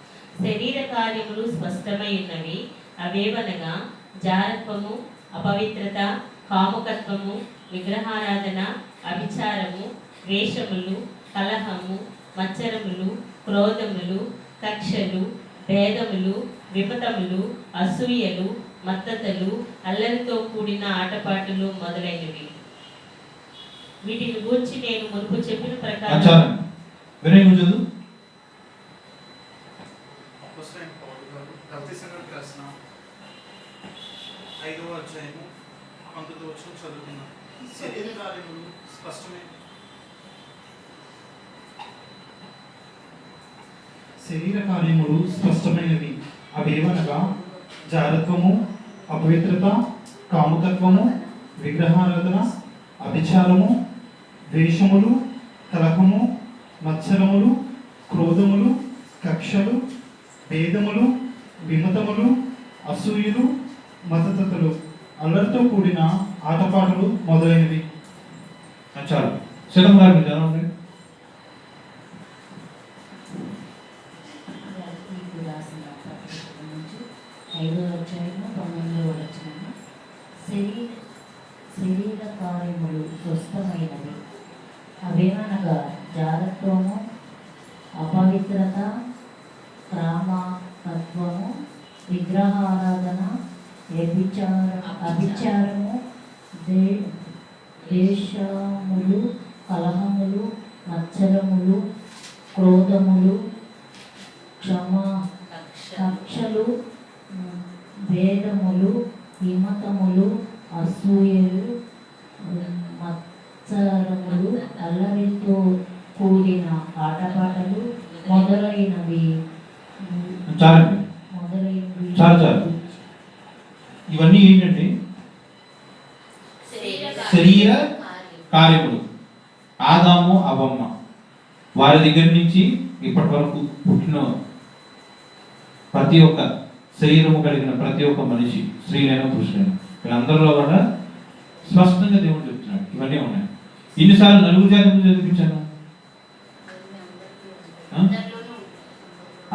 శరీర కార్యములు స్పష్టమై ఉన్నవి. అవేవనగా జారత్వము, అపవిత్రత, కాముకత్వము, విగ్రహారాధన, అవిచారము, ద్వేషములు, కలహము, మత్సరములు, క్రోధములు, కక్షలు, భేదములు, విమతములు, అసూయలు, మద్దతులు, అల్లరితో కూడిన ఆటపాటలు మొదలైనవి. వీటిని గూర్చి నేను మునుపు చెప్పిన ప్రకారం శరీర కార్యములు స్పష్టమైనవి. అవేవనగా జారత్వము, అపవిత్రత, కాముకత్వము, విగ్రహారాధన, అభిచారము, ద్వేషములు, కలహము, మత్సరములు, క్రోధములు, కక్షలు, భేదములు, విమతములు, అసూయలు, మతతలు, అల్లరితో కూడిన ఆటపాటలు మొదలైనవి. చాలు. శిలం గారు మీరు ఎలా ఉంది? శరీర కార్యములు స్వస్థమైనవి. అవేమనగా జారత్వము, అపవిత్రత, క్రామకత్వము, విగ్రహారాధన, అభిచారము, ద్వేషములు, కలహములు, మత్సరములు, క్రోధములు, కక్షలు, భేదములు, విమతములు, అసూయలు, మత్సరములు, అల్లరితో కూడిన ఆటపాటలు మొదలైనవి. ఇవన్నీ ఏంటండి? శరీర శరీర కార్యములు. ఆదాము అవ్వమ్మ వారి దగ్గర నుంచి ఇప్పటి వరకు పుట్టిన ప్రతి ఒక్క శరీరము కలిగిన ప్రతి ఒక్క మనిషి, స్త్రీలైన పురుషులైన, వీళ్ళందరిలో కూడా స్పష్టంగా దేవుడు చెప్తున్నాడు. ఇవన్నీ ఉన్నాయి. ఎన్నిసార్లు నలుగురు జాతి చదివించాను?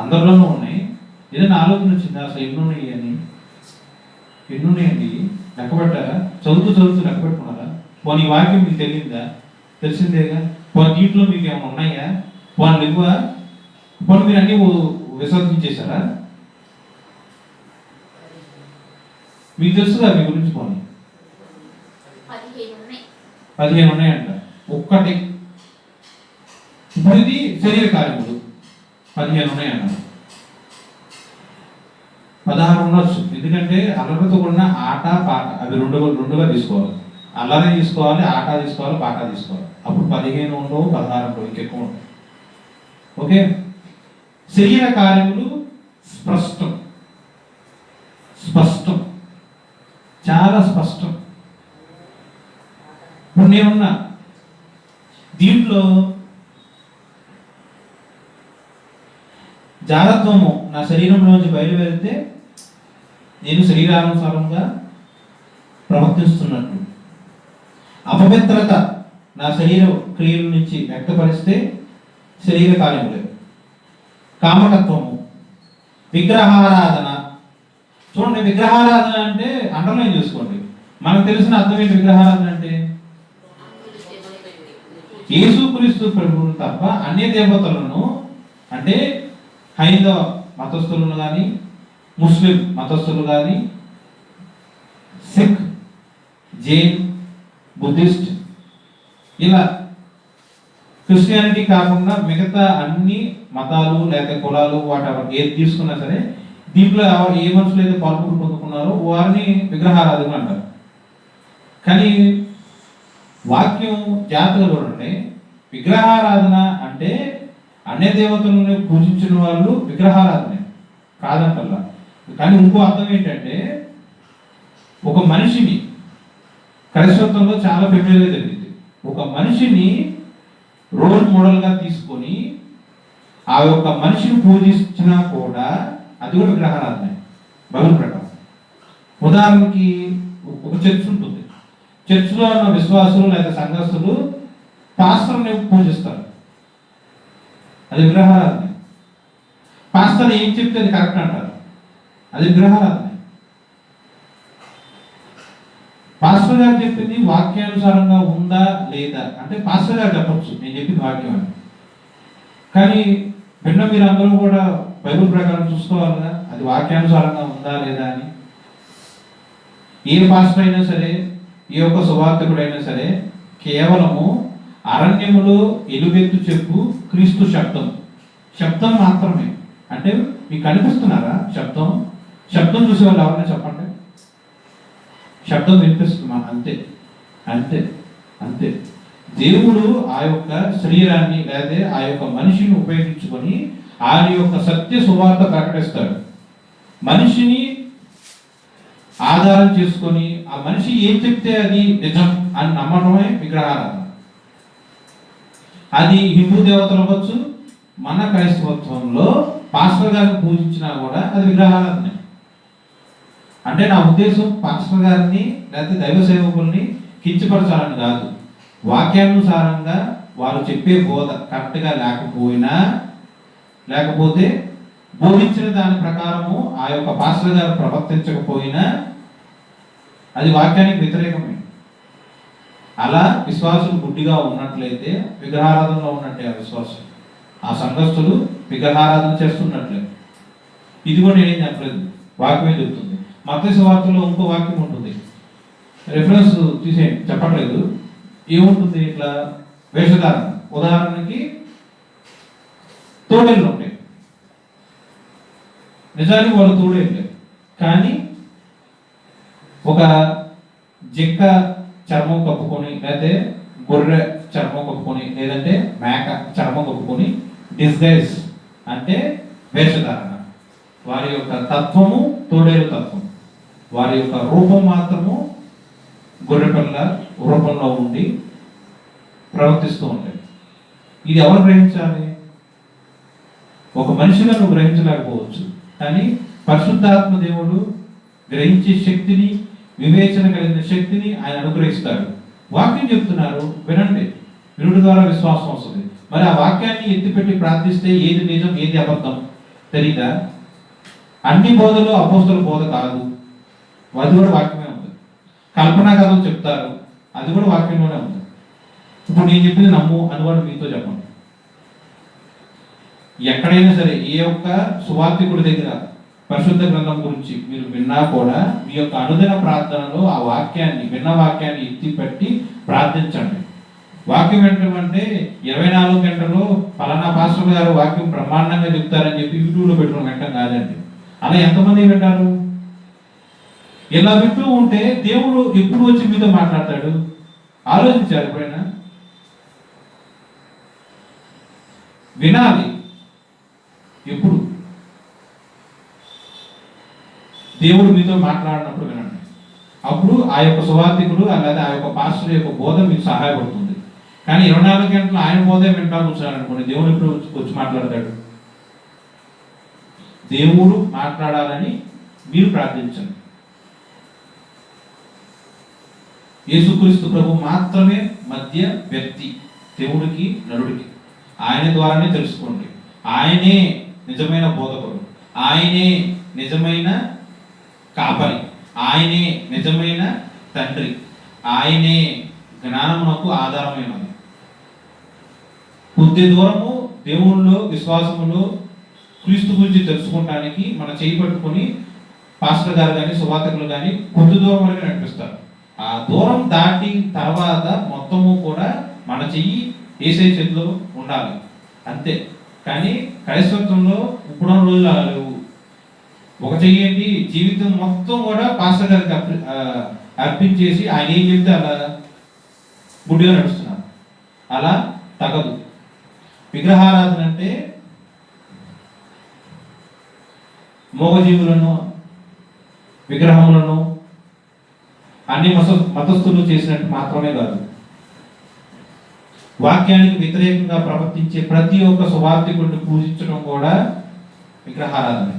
అందరిలోనూ ఉన్నాయి. ఏదైనా ఆలోచన వచ్చిందా అసలు ఎన్ని ఉన్నాయి అని? ఎన్ని ఉన్నాయండి? లెక్క పెట్టారా? చదువుతూ లెక్క పెట్టుకున్నారా? పోనీ వాక్యం మీకు తెలియదా? తెలిసిందేగా. పోనీ దీంట్లో మీకు ఏమైనా ఉన్నాయా? పోనీ ఎక్కువ పోనీ మీరు అన్నీ విసర్జించేశారా? మీకు తెలుసుగా మీ గురించి. పోనీ 15 ఉన్నాయంట. ఒక్కటి ఇప్పుడు ఇది శరీర కార్యములు 15 ఉన్నాయన్న. 16 ఉండొచ్చు. ఎందుకంటే అల్లరితో కూడిన ఆట పాట అవి రెండుగా తీసుకోవాలి. అల్లరి తీసుకోవాలి, ఆట తీసుకోవాలి, పాట తీసుకోవాలి. అప్పుడు 15 ఉండవు, 16 ఉండవు, ఇంకెక్కువ ఉండవు. ఓకే. శరీర కార్యములు స్పష్టం, చాలా స్పష్టం. ఇప్పుడు నేనున్నా దీంట్లో జారత్వము నా శరీరంలోంచి బయలువెళ్తే నేను శరీరానుసారంగా ప్రవర్తిస్తున్నట్లు, అపవిత్రత నా శరీర క్రియల నుంచి వ్యక్తపరిస్తే శరీర కార్యములే. కామకత్వము, విగ్రహారాధన. చూడండి, విగ్రహారాధన అంటే అండర్లైన్ చేసుకోండి. మనకు తెలిసిన అర్థం ఏంటి? విగ్రహారాధన అంటే యేసుక్రీస్తు ప్రభువును తప్ప అన్య దేవతలను, అంటే హైందవ మతస్థులను కానీ, ముస్లిం మతస్థులు కానీ, సిక్, జైన్, బుద్ధిస్ట్, ఇలా క్రిస్టియానిటీ కాకుండా మిగతా అన్ని మతాలు లేదా కులాలు వాటెవర్ ఏది తీసుకున్నా సరే దీంట్లో ఏ మనుషులు అయితే పాల్గొని పొందుకున్నారో వారిని విగ్రహారాధన అంటారు. కానీ వాక్యం జాగ్రత్తగా చూడండి. విగ్రహారాధన అంటే అన్య దేవతలను పూజించిన వాళ్ళు విగ్రహారాధనే కాదంటల్లా. కానీ ఇంకో అర్థం ఏంటంటే, ఒక మనిషిని క్రైస్తవంలో చాలా ఫెమిలియర్గా జరిగింది. ఒక మనిషిని రోల్ మోడల్గా తీసుకొని ఆ యొక్క మనిషిని పూజించినా కూడా అది కూడా విగ్రహారాధనే బైబిల్ ప్రకారం. ఉదాహరణకి ఒక చర్చ్ ఉంటుంది. చర్చ్లో ఉన్న విశ్వాసులు లేదా సంఘస్థులు పాస్టర్ని పూజిస్తారు, అది విగ్రహారాధన. పాస్టర్ ఏం చెప్తే అది కరెక్ట్ అంటారు, అది విగ్రహారాధన. పాస్టర్ గారు చెప్పింది వాక్యానుసారంగా ఉందా లేదా అంటే పాస్టర్ గారు చెప్పచ్చు నేను చెప్పింది వాక్యం అని. కానీ భిన్న మీరు అందరూ కూడా బైబిల్ ప్రకారం చూసుకోవాలిగా అది వాక్యానుసారంగా ఉందా లేదా అని. ఏ పాస్టర్ అయినా సరే, ఏ ఒక్క సువార్తికుడైనా సరే కేవలము అరణ్యములో ఎలుగెత్తు చెప్పు క్రీస్తు శబ్దం మాత్రమే. అంటే మీకు కనిపిస్తున్నారా శబ్దం చూసే వాళ్ళు ఎవరైనా చెప్పండి. శబ్దం వినిపిస్తున్నా, అంతే అంతే అంతే. దేవుడు ఆ యొక్క శరీరాన్ని లేదా ఆ యొక్క మనిషిని ఉపయోగించుకొని ఆయన యొక్క సత్య సువార్త ప్రకటిస్తాడు. మనిషిని ఆధారం చేసుకొని ఆ మనిషి ఏం చెప్తే అది నిజం అని నమ్మడమే విగ్రహారాధన. అది హిందూ దేవతలు అవ్వచ్చు, మన క్రైస్తవత్వంలో పాస్టర్ గారిని పూజించినా కూడా అది విగ్రహారాధనే. అంటే నా ఉద్దేశం పాస్టర్ గారిని లేకపోతే దైవ సేవకుల్ని కించపరచాలని కాదు. వాక్యానుసారంగా వారు చెప్పే బోధ కరెక్ట్గా లేకపోతే బోధించిన దాని ప్రకారము ఆ యొక్క పాస్టర్ గారు ప్రవర్తించకపోయినా అది వాక్యానికి వ్యతిరేకమే. అలా విశ్వాసులు గుడ్డిగా ఉన్నట్లయితే విగ్రహారాధనలో ఉన్నట్టే ఆ విశ్వాసం. ఆ సంఘస్థులు విగ్రహారాధన చేస్తున్నట్లే. ఇది కూడా నేనేం చెప్పలేదు, వాక్యమే చెప్తుంది. మత్తయి సువార్తలో ఇంకో వాక్యం ఉంటుంది, రెఫరెన్స్ తీసేయండి, చెప్పట్లేదు. ఏముంటుంది? ఇట్లా వేషధారణ. ఉదాహరణకి తోడేళ్ళు ఉంటాయి, నిజానికి వాళ్ళు తోడేళ్ళు, కానీ ఒక జింక చర్మం కప్పుకొని లేకపోతే గొర్రె చర్మం కప్పుకొని లేదంటే మేక చర్మం కప్పుకొని డిస్గైజ్ అంటే వేషధారణ. వారి యొక్క తత్వము తోడేలు తత్వం, వారి యొక్క రూపం మాత్రము గొర్రెపిల్ల రూపంలో ఉండి ప్రవర్తిస్తూ ఉంటాయి. ఇది ఎవరు గ్రహించాలి? ఒక మనిషిగా నువ్వు గ్రహించలేకపోవచ్చు, కానీ పరిశుద్ధాత్మ దేవుడు గ్రహించే శక్తిని, వివేచన కలిగిన శక్తిని ఆయన అనుగ్రహిస్తాడు. వాక్యం చెప్తున్నారు, వినండి. వినుడి ద్వారా విశ్వాసం వస్తుంది. మరి ఆ వాక్యాన్ని ఎత్తిపెట్టి ప్రార్థిస్తే ఏది నిజం ఏది అబద్ధం తెలీదా? అన్ని బోధలు అపోస్తల బోధ కాదు, అది కూడా వాక్యమే ఉంది. కల్పనా కథలు చెప్తారు, అది కూడా వాక్యంలోనే ఉంది. ఇప్పుడు నేను చెప్పింది నమ్ము అని కూడా మీతో చెప్పండి. ఎక్కడైనా సరే ఏ ఒక్క సువార్థికుడి దగ్గర పరిశుద్ధ గ్రంథం గురించి మీరు విన్నా కూడా మీ యొక్క అనుదిన ప్రార్థనలో ఆ వాక్యాన్ని, విన్న వాక్యాన్ని ఎత్తిపెట్టి ప్రార్థించండి. వాక్యం వినటమంటే 24 గంటల్లో ఫలానా పాస్టర్ గారు వాక్యం బ్రహ్మాండంగా చెప్తారని చెప్పి యూట్యూబ్లో పెట్టుకుని వినటం కాదండి. అలా ఎంతమంది వింటారు? ఇలా వింటూ ఉంటే దేవుడు ఎప్పుడు వచ్చి మీతో మాట్లాడతాడు? ఆలోచించారు ఎప్పుడైనా? వినాలి. ఎప్పుడు? దేవుడు మీతో మాట్లాడినప్పుడు వినండి. అప్పుడు ఆ యొక్క సువార్థికుడు అలాగే ఆ యొక్క పాస్టర్ యొక్క బోధ మీకు సహాయపడుతుంది. కానీ 24 గంటలు ఆయన బోధే వింటా కూర్చున్నారనుకోండి, దేవుడు ఎప్పుడు వచ్చి మాట్లాడతాడు? దేవుడు మాట్లాడాలని మీరు ప్రార్థించండి. యేసుక్రీస్తు ప్రభు మాత్రమే మధ్య వ్యక్తి, దేవుడికి నరుడికి. ఆయన ద్వారానే తెలుసుకోండి. ఆయనే నిజమైన బోధకుడు, ఆయనే నిజమైన కాపరి, ఆయనే నిజమైన తండ్రి, ఆయనే జ్ఞానమునకు ఆధారమైనది. కొద్ది దూరము దేవుళ్ళలో విశ్వాసములో క్రీస్తు గురించి తెలుసుకోవడానికి మన చేయి పట్టుకొని పాస్టర్ గారు కానీ సువార్తికులు కానీ కొద్ది దూరం వరకు నడిపిస్తారు. ఆ దూరం దాటి తర్వాత మొత్తము కూడా మన చెయ్యి యేసయ్య చేతిలో ఉండాలి, అంతే. కానీ క్రైస్తవంలో ఇప్పుడు రోజులు అలా లేవు. ఒక చెయ్యండి, జీవితం మొత్తం కూడా పాస్టర్ గారికి అర్పించేసి ఆయన ఏం చెప్తే అలా గుడ్డిగా నడుస్తున్నారు. అలా తగదు. విగ్రహారాధన అంటే మోగజీవులను, విగ్రహములను అన్ని మతస్థులు చేసినట్టు మాత్రమే కాదు, వాక్యానికి వ్యతిరేకంగా ప్రవర్తించే ప్రతి ఒక్క సువార్థికుడిని పూజించడం కూడా విగ్రహారాధన.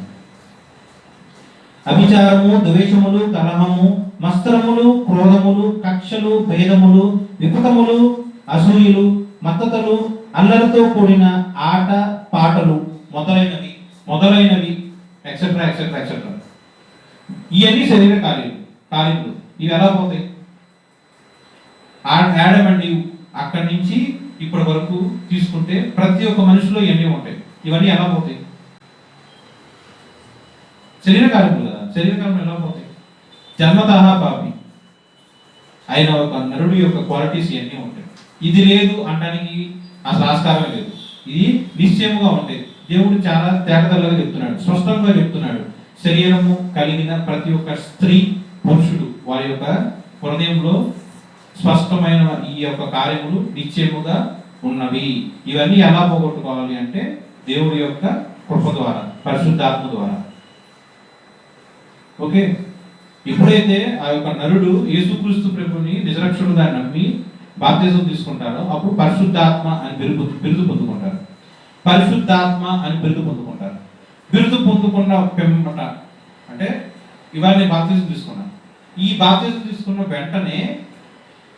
అభిచారము, ద్వేషములు, కలహము, మత్సరములు, క్రోధములు, కక్షలు, భేదములు, విపతములు, అసూయలు, మత్తతలు, అల్లరితో కూడిన ఆట పాటలు మొదలైనవి ఎక్సెట్రా ఎక్సెట్రా ఎక్సెట్రా. ఇవన్నీ శరీర కార్యములు. ఇవి ఎలా పోతాయి? యాడమ్ అండ్ ఈవ్ అక్కడి నుంచి ఇప్పటి వరకు తీసుకుంటే ప్రతి ఒక్క మనిషిలో ఇవన్నీ ఉంటాయి. ఇవన్నీ ఎలా పోతాయి? శరీర కార్యములు కదా. శరీర కార్యములు ఎలా పోతాయి? జన్మతః పాపి ఆయన ఒక నరుడి యొక్క క్వాలిటీస్ ఇవన్నీ ఉంటాయి. ఇది లేదు అనడానికి అసలు ఆస్కారమే లేదు. ఇది నిశ్చయముగా ఉంటాయి. దేవుడు చాలా తేటతెల్లగా చెప్తున్నాడు, స్పష్టంగా చెప్తున్నాడు. శరీరము కలిగిన ప్రతి ఒక్క స్త్రీ, పురుషుడు వారి యొక్క హృదయంలో స్పష్టమైన ఈ యొక్క కార్యములు నిశ్చయముగా ఉన్నవి. ఇవన్నీ ఎలా పోగొట్టుకోవాలి అంటే దేవుడి యొక్క కృప ద్వారా, పరిశుద్ధాత్మ ద్వారా. ఓకే, ఎప్పుడైతే ఆ యొక్క నరుడు యేసుక్రీస్తు ప్రభుని నిజరక్షకుడుగా నమ్మి బాప్తిజం తీసుకుంటారో అప్పుడు పరిశుద్ధాత్మ అని బిరుదు పొందుకుంటారు. పరిశుద్ధాత్మ అని బిరుదు పొందుకుంటారు. బిరుదు పొందుకున్న పెంపట అంటే ఇవాళ నేను బాప్తిజం తీసుకున్నాను. ఈ బాప్తిజం తీసుకున్న వెంటనే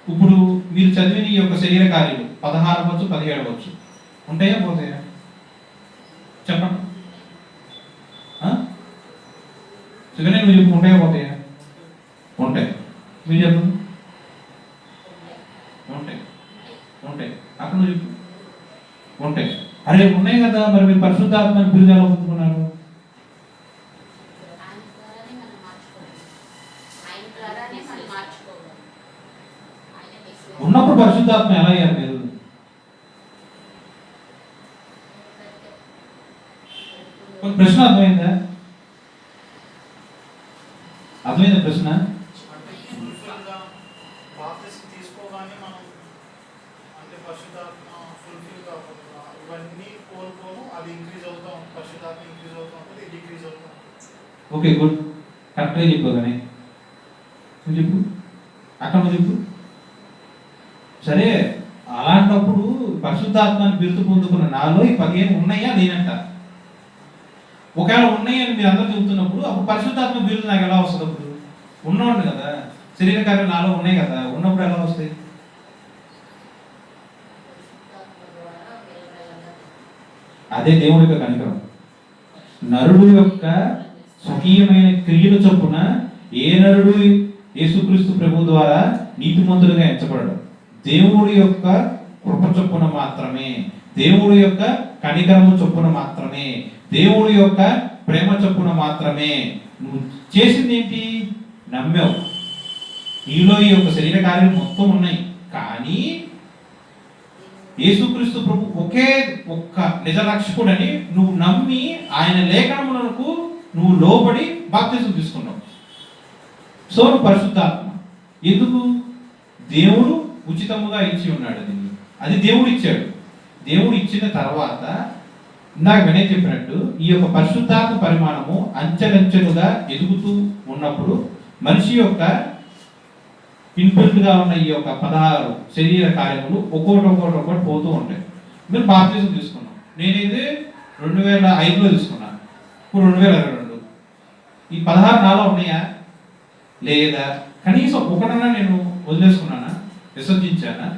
ఇప్పుడు మీరు చదివిన ఈ యొక్క శరీర కార్యాలు 16 అవ్వచ్చు, 17 అవ్వచ్చు, ఉంటాయా పోతాయా? చెప్పండి. శివనే నువ్వు చెప్పు, ఉంటాయా పోతాయా? ఉంటాయి. మీరు చెప్పండి. ఉంటాయి ఉంటాయి. అక్కడ నువ్వు చెప్పు. ఉంటాయి. అరే ఉన్నాయి కదా, మరి మీరు పరిశుద్ధాత్మని బిరుదు ఎలా పొందుకున్నారు? ఉన్నప్పుడు పరిశుద్ధాత్మ ఎలా అయ్యారు మీరు? ప్రశ్న అర్థమైందా? అర్థమైందా ప్రశ్న? తీసుకోగానే మనం అంటే పరిశుద్ధాత్మ ఫుల్ఫిల్ కాకుండా ఇవన్నీ కోరుకోను, అది ఇంక్రీజ్ అవుతాం, పరిశుద్ధాత్మ ఇంక్రీజ్ అవుతూ ఉంటుంది, డిక్రీజ్ అవుతాం. ఓకే, గుడ్, కరెక్ట్గా చెప్పు. కానీ నువ్వు చెప్పు. అక్కడ నువ్వు సరే, అలాంటప్పుడు పరిశుద్ధాత్మని బిరుదు పొందుకున్న నాలో ఈ 15 ఉన్నాయా లేనంట. ఒకవేళ ఉన్నాయని మీరు అందరూ చెబుతున్నప్పుడు అప్పుడు పరిశుద్ధాత్మ బిరుదు నాకు ఎలా వస్తుంది? అప్పుడు ఉన్నవాడు కదా, శరీర కార్యాలు నాలో ఉన్నాయి కదా, ఉన్నప్పుడు ఎలా వస్తాయి? అదే దేవుడి యొక్క కనికరం. నరుడు యొక్క స్వకీయమైన క్రియల చొప్పున ఏ నరుడు యేసుక్రీస్తు ప్రభు ద్వారా నీతిమంతులుగా ఎంచబడడు. దేవుడి యొక్క కృప చొప్పున మాత్రమే, దేవుడి యొక్క కనికరము చొప్పున మాత్రమే, దేవుడి యొక్క ప్రేమ చొప్పున మాత్రమే. నువ్వు చేసింది ఏంటి? నమ్మావు. నీలో ఈ యొక్క శరీర కార్యాలు మొత్తం ఉన్నాయి, కానీ యేసుక్రీస్తు ప్రభు ఒకే ఒక్క నిజ రక్షకుడని నువ్వు నమ్మి ఆయన లేఖనములకు నువ్వు లోబడి బాప్తిజం తీసుకున్నావు. సో నువ్వు పరిశుద్ధాత్మ. ఎందుకు? దేవుడు ఉచితముగా ఇచ్చి ఉన్నాడు. అది దేవుడు ఇచ్చాడు. దేవుడు ఇచ్చిన తర్వాత ఇందాక వినయ్ చెప్పినట్టు ఈ యొక్క పరిశుద్ధాత్మ పరిమాణము అంచెలంచెలుగా ఎదుగుతూ ఉన్నప్పుడు మనిషి యొక్క ఇన్పుట్గా ఉన్న ఈ యొక్క 16 శరీర కార్యములు ఒక్కొక్కటి పోతూ ఉంటాయి. మీరు బాప్తిజం తీసుకున్నాం. నేనైతే 2005లో తీసుకున్నాను, ఇప్పుడు 2022. ఈ 16 నాలో ఉన్నాయా లేదా? కనీసం ఒకటన్నా నేను వదిలేసుకున్నానా, విసర్జించానా?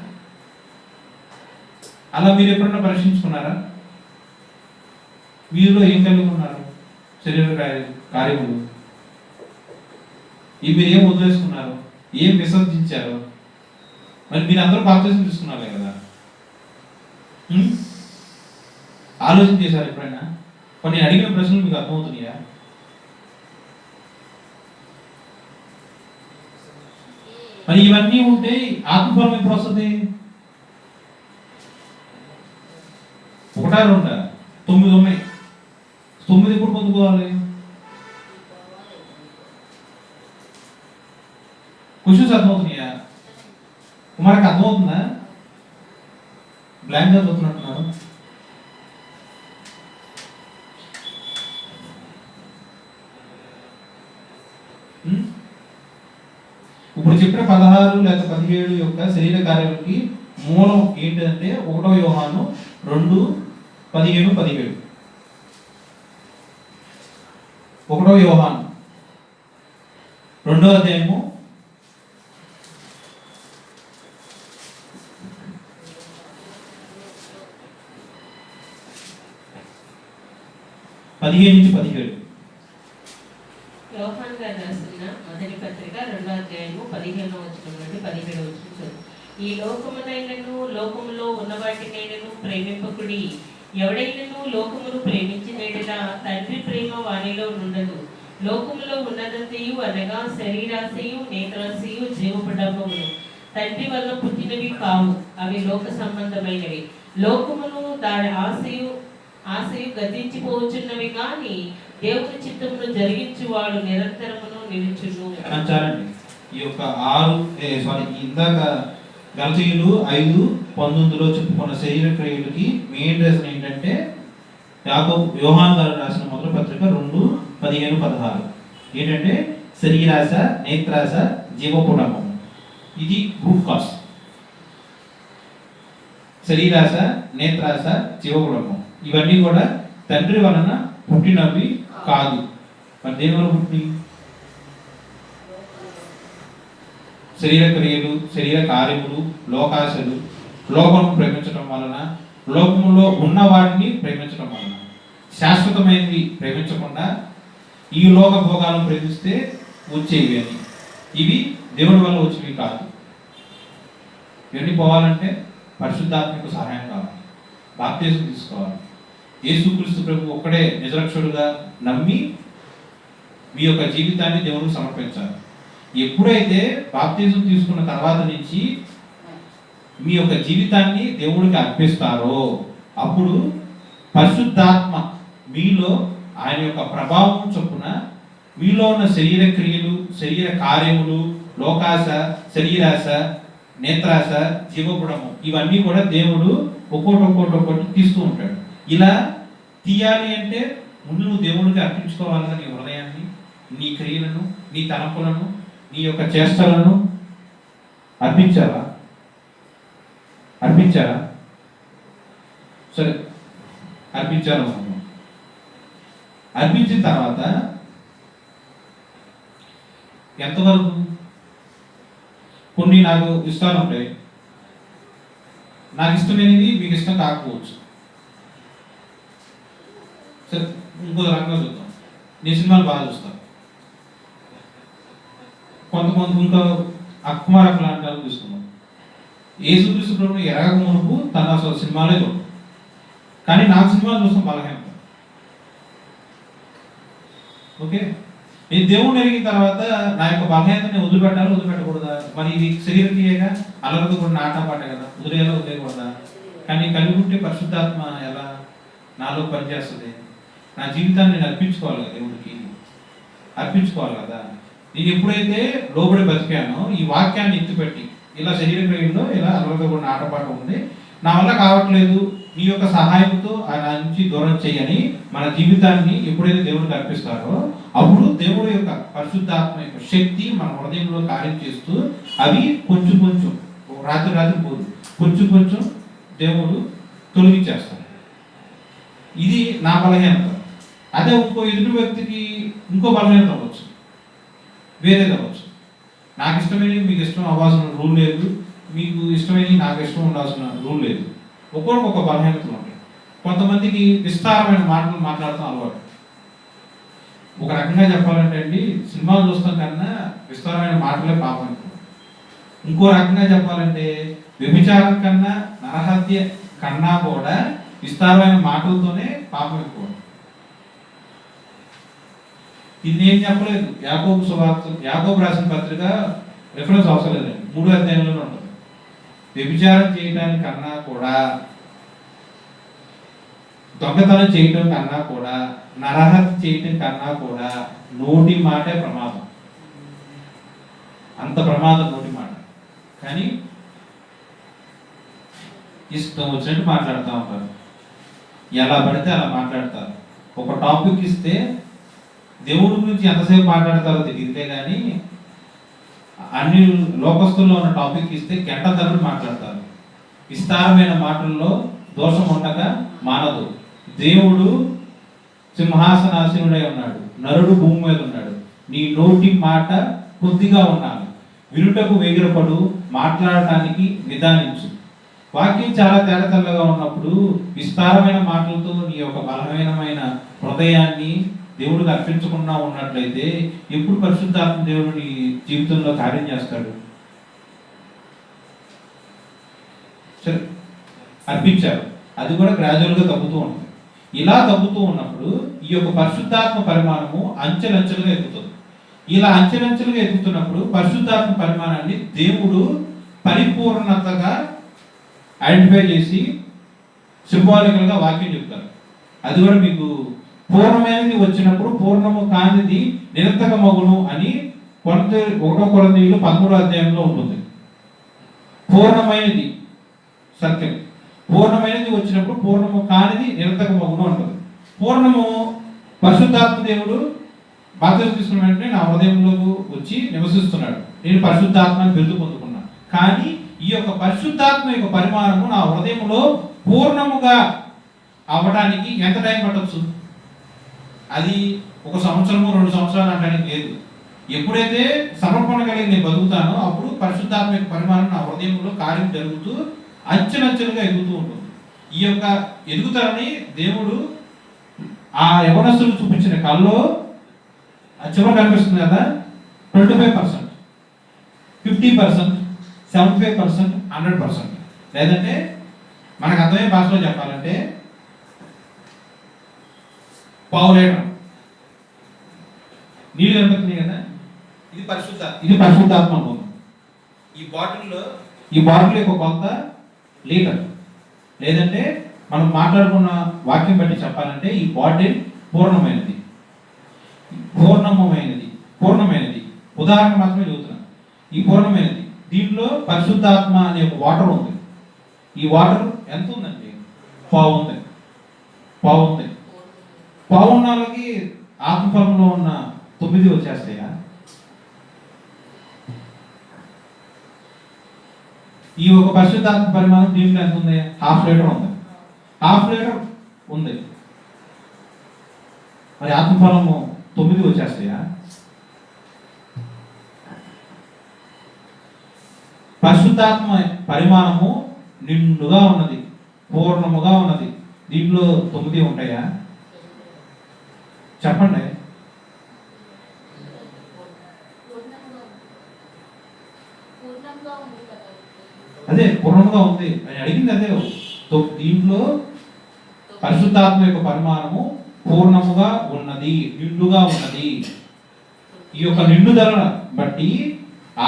అలా మీరు ఎప్పుడన్నా పరీక్షించుకున్నారా? మీలో ఏం కలిగి ఉన్నారు? శరీర కార్యములు ఇవి మీరు ఏం వదిలేసుకున్నారు, ఏం విసర్జించారు? మరి మీరు అందరూ బాప్తిజం తీసుకున్నారే కదా, ఆలోచన చేశారు ఎప్పుడైనా? కొన్ని అడిగిన ప్రశ్నలు మీకు అర్థమవుతున్నాయా? మరి ఇవన్నీ ఉంటే ఆత్మఫలం ఎప్పుడు వస్తుంది? 1 2 9 ఉన్నాయి. 9 ఎప్పుడు పొందుకోవాలి? క్వశ్చన్స్ అర్థమవుతున్నాయా? కుమార్కి అర్థమవుతుందా? బ్లాంక్గా చదువుతున్నట్టున్నారు. ఇప్పుడు చెప్పిన 16 లేదా 17 యొక్క శరీర కార్యాలకి మూలం ఏంటంటే 1 యోహాను 2:15-17. 1 యోహాను 2వ అధ్యాయము 15-17. యోహాను గారు రాసిన మొదటి పత్రిక 2వ అధ్యాయము 15వ వచనం నుండి 17వ వచనం. ఈ లోకమునైనను లోకములో ఉన్న వాటినైనను ప్రేమింపకుడి. ఎవడైనను లోకమును ప్రేమించినట్లా తండ్రి ప్రేమ వానిలో ఉండదు. లోకములో ఉన్నదంతయు అనగా శరీరాశయు, నేత్రాశయు, జీవపడమును తండ్రి వల్ల పుట్టినవి కావు, అవి లోక సంబంధమైనవి. లోకమును దాని ఆశయు గతించిపోవచ్చున్నవి, కానీ దేవుని చిత్తమును జరిగించువాడు నిరంతరమును నిలుచును. ఈ యొక్క 6 ఇందాక గలతీయులు 5:19లో చెప్పుకున్న శరీర క్రియలకి మెయిన్ రీజన్ ఏంటంటే యోహాను గారు రాసిన మొదటి పత్రిక 2:15-16 ఏంటంటే శరీరాశ, నేత్రాశ, జీవపుడము. ఇది రూట్ కాజ్. శరీరాశ, నేత్రాశ, జీవపుడము ఇవన్నీ కూడా తండ్రి వలన పుట్టినవి కాదు. మరి దేని వల్ల పుట్టి? శరీర క్రియలు, శరీర కార్యములు, లోకాశలు, లోకము ప్రేమించడం వలన, లోకములో ఉన్న వాటిని ప్రేమించడం వలన, శాశ్వతమైనవి ప్రేమించకుండా ఈ లోక భోగాలను ప్రేమిస్తే వచ్చేవి అని. ఇవి దేవుడి వల్ల వచ్చేవి కాదు. ఇవన్నీ పోవాలంటే పరిశుద్ధాత్మకు సహాయం కావాలి, బాప్తిజం తీసుకోవాలి. యేసుక్రీస్తు ప్రభు ఒక్కడే నిజరక్షకుడుగా నమ్మి మీ యొక్క జీవితాన్ని దేవుడికి సమర్పించాలి. ఎప్పుడైతే బాప్తిజం తీసుకున్న తర్వాత నుంచి మీ యొక్క జీవితాన్ని దేవుడికి అర్పిస్తారో అప్పుడు పరిశుద్ధాత్మ మీలో ఆయన యొక్క ప్రభావం చొప్పున మీలో ఉన్న శరీర క్రియలు, శరీర కార్యములు, లోకాశ, శరీరాశ, నేత్రాశ, జీవపుడము ఇవన్నీ కూడా దేవుడు ఒక్కొక్కటి తీస్తూ ఉంటాడు. ఇలా తీయాలి అంటే ముందు నువ్వు దేవుడికి అర్పించుకోవాలిగా నీ హృదయాన్ని, నీ క్రియలను, నీ తలంపులను, నీ యొక్క చేష్టలను అర్పించారా? అర్పించారా? సరే, అర్పించాలనుకున్నాం. అర్పించిన తర్వాత ఎంతవరకు? కొన్ని నాకు ఇష్టాలు ఉంటాయి, నాకు ఇష్టమైనది మీకు ఇష్టం కాకపోవచ్చు. సరే, ఇంకో రకంగా చూద్దాం. నేను సినిమాలు బాగా చూస్తాను. కొంతమంది ఇంకా అక్కుమారక్ లాంటి వాళ్ళు చూస్తున్నాం. యేసుక్రీస్తు ప్రభువుని ఎరగక మునుపు తను అసలు సినిమాలే చూడదు, కానీ నాకు సినిమాలు చూస్తాం బలహీనత. ఓకే, నేను దేవుణ్ణి ఎరిగిన తర్వాత నా యొక్క బలహీనతని వదిలిపెట్టాలి, వదిలిపెట్టకూడదా? మరి ఇది శరీర క్రియగా అల్లరితో కూడా ఆటపాట కదా, వదిలేయాలా వదిలేయకూడదా? కానీ కలిగి ఉంటే పరిశుద్ధాత్మ ఎలా నాలో పనిచేస్తుంది? నా జీవితాన్ని నేను అర్పించుకోవాలి కదా, దేవుడికి అర్పించుకోవాలి కదా. నేను ఎప్పుడైతే లోబడి బతికానో ఈ వాక్యాన్ని ఎత్తిపెట్టి ఇలా శరీర క్రియల్లో ఇలా అల్లరితో కూడా ఆటపాట ఉంది, నా వల్ల కావట్లేదు, నీ యొక్క సహాయంతో ఆయన నుంచి దూరం చేయని మన జీవితాన్ని ఎప్పుడైతే దేవుడికి అర్పిస్తారో అప్పుడు దేవుడి యొక్క పరిశుద్ధాత్మ యొక్క శక్తి మన హృదయంలో కార్యం చేస్తూ అవి కొంచెం కొంచెం రాత్రి పోదు, కొంచెం కొంచెం దేవుడు తొలగించేస్తాడు. ఇది నా బలహీనత. అదే ఇంకో ఎదుటి వ్యక్తికి ఇంకో బలహీనత అవ్వచ్చు, వేరేది అవ్వచ్చు. నాకు ఇష్టమైనవి మీకు ఇష్టం అవ్వాల్సిన రూల్ లేదు, మీకు ఇష్టమైనవి నాకు ఇష్టం ఉండాల్సిన రూల్ లేదు. ఒక్కొక్కరికి ఒక బలహీనతలు ఉంటాయి. కొంతమందికి విస్తారమైన మాటలు మాట్లాడటం అలవాటు. ఒక రకంగా చెప్పాలంటే అండి, సినిమాలు చూస్తాం కన్నా విస్తారమైన మాటలే పాపం. ఇంకో రకంగా చెప్పాలంటే వ్యభిచారం కన్నా నరహత్య కన్నా కూడా విస్తారమైన మాటలతోనే పాపం ఎక్కువ. ఇది నేను చెప్పలేదు, యాకోబు రాసిన పత్రిక రిఫరెన్స్ అవసరం లేదండి, 3వ అధ్యాయంలోనే ఉంటుంది. వ్యభిచారం చేయడానికి కన్నా కూడా, దొంగతనం చేయటం కన్నా కూడా, నరహత్య చేయటం కన్నా కూడా నోటి మాటే ప్రమాదం. అంత ప్రమాదం నోటి మాట. కానీ ఇష్టం వచ్చినట్టు మాట్లాడుతూ ఉంటారు, ఎలా పడితే అలా మాట్లాడతారు. ఒక టాపిక్ ఇస్తే దేవుడి గురించి ఎంతసేపు మాట్లాడతారో తెలియదే కానీ అన్ని లోకస్తుల్లో ఉన్న టాపిక్ ఇస్తే గంట తరబడి మాట్లాడతారు. విస్తారమైన మాటల్లో దోషం ఉండగా మానదు. దేవుడు సింహాసనాసీనుడై ఉన్నాడు, నరుడు భూమి మీద ఉన్నాడు. నీ నోటి మాట కొద్దిగా ఉండాలి. వినుటకు వేగిరపడు, మాట్లాడటానికి నిదానించు. వాక్యం చాలా తేటతెల్లగా ఉన్నప్పుడు విస్తారమైన మాటలతో నీ యొక్క బలహీనమైన హృదయాన్ని దేవుడికి అర్పించకుండా ఉన్నట్లయితే ఎప్పుడు పరిశుద్ధాత్మ దేవుడు నీ జీవితంలో కార్యం చేస్తాడు? సరే, అర్పించారు, అది కూడా గ్రాడ్యువల్గా తగ్గుతూ ఉంటుంది. ఇలా తగ్గుతూ ఉన్నప్పుడు ఈ యొక్క పరిశుద్ధాత్మ పరిమాణము అంచెలంచెలుగా ఎదుగుతుంది. ఇలా అంచెలంచెలుగా ఎదుగుతున్నప్పుడు పరిశుద్ధాత్మ పరిమాణాన్ని దేవుడు పరిపూర్ణతగా ఐడెంటిఫై చేసి సింబాలికల్గా వాక్యం చెప్తారు. అది కూడా మీకు పూర్ణమైనది వచ్చినప్పుడు పూర్ణము కానిది నిరర్థకమగును అని 1 కొరింథీయులు 13వ అధ్యాయంలో ఉంటుంది. పూర్ణమైనది సత్యం, పూర్ణమైనది వచ్చినప్పుడు పూర్ణము కానిది నిరర్థకమగును అంటుంది. పూర్ణము పరిశుద్ధాత్మ దేవుడు బాప్తిసం తీసుకున్న వెంటనే నా హృదయంలోకి వచ్చి నివసిస్తున్నాడు, నేను పరిశుద్ధాత్మని బిరుదు పొందుకున్నాను. కానీ ఈ యొక్క పరిశుద్ధాత్మ యొక్క పరిమాణము నా హృదయంలో పూర్ణముగా అవ్వడానికి ఎంత టైం పట్టవచ్చు? అది 1 సంవత్సరము 2 సంవత్సరాలు అనడానికి లేదు. ఎప్పుడైతే సమర్పణ కలిగి నేను బతుకుతానో అప్పుడు పరిశుద్ధాత్మ యొక్క పరిమాణం నా హృదయంలో కార్యం జరుగుతూ అంచెలంచెలుగా ఎదుగుతూ ఉంటుంది. ఈ యొక్క ఎదుగుతారని దేవుడు ఆ యవనస్తులు చూపించిన కల్లో చివరి కనిపిస్తుంది కదా, 25%, 50%, 75%, 100%. లేదంటే మనకు అర్థమయ్యే భాషలో చెప్పాలంటే పావులేయడం నీళ్ళు కనిపిస్తున్నాయి కదా, ఇది పరిశుద్ధాత్మ అనుకుందాం. ఈ బాటిల్ యొక్క కొంత లీటర్, లేదంటే మనం మాట్లాడుకున్న వాక్యం బట్టి చెప్పాలంటే ఈ బాటిల్ పూర్ణమైనది. ఉదాహరణ మాత్రమే చెబుతున్నాను. ఈ పూర్ణమైనది దీంట్లో పరిశుద్ధాత్మ అనే ఒక వాటర్ ఉంది. ఈ వాటర్ ఎంత ఉందండి? పావు ఉంది. పావున్న వాళ్ళకి ఆత్మఫలంలో ఉన్న 9 వచ్చేస్తాయా? ఈ ఒక పరిశుద్ధాత్మ పరిమాణం దీంట్లో ఎంత ఉంది? 1/2 లీటర్ ఉంది. 1/2 లీటర్ ఉంది. మరి ఆత్మఫలము 9 వచ్చేస్తాయా? పరిశుద్ధాత్మ పరిమాణము నిండుగా ఉన్నది, పూర్ణముగా ఉన్నది. దీంట్లో 9 ఉంటాయా? చెప్పండి. అదే పూర్ణముగా ఉంది అని అడిగింది. అదే దీంట్లో పరిశుద్ధాత్మ యొక్క పరిమాణము పూర్ణముగా ఉన్నది, నిండుగా ఉన్నది. ఈ యొక్క నిండుదల బట్టి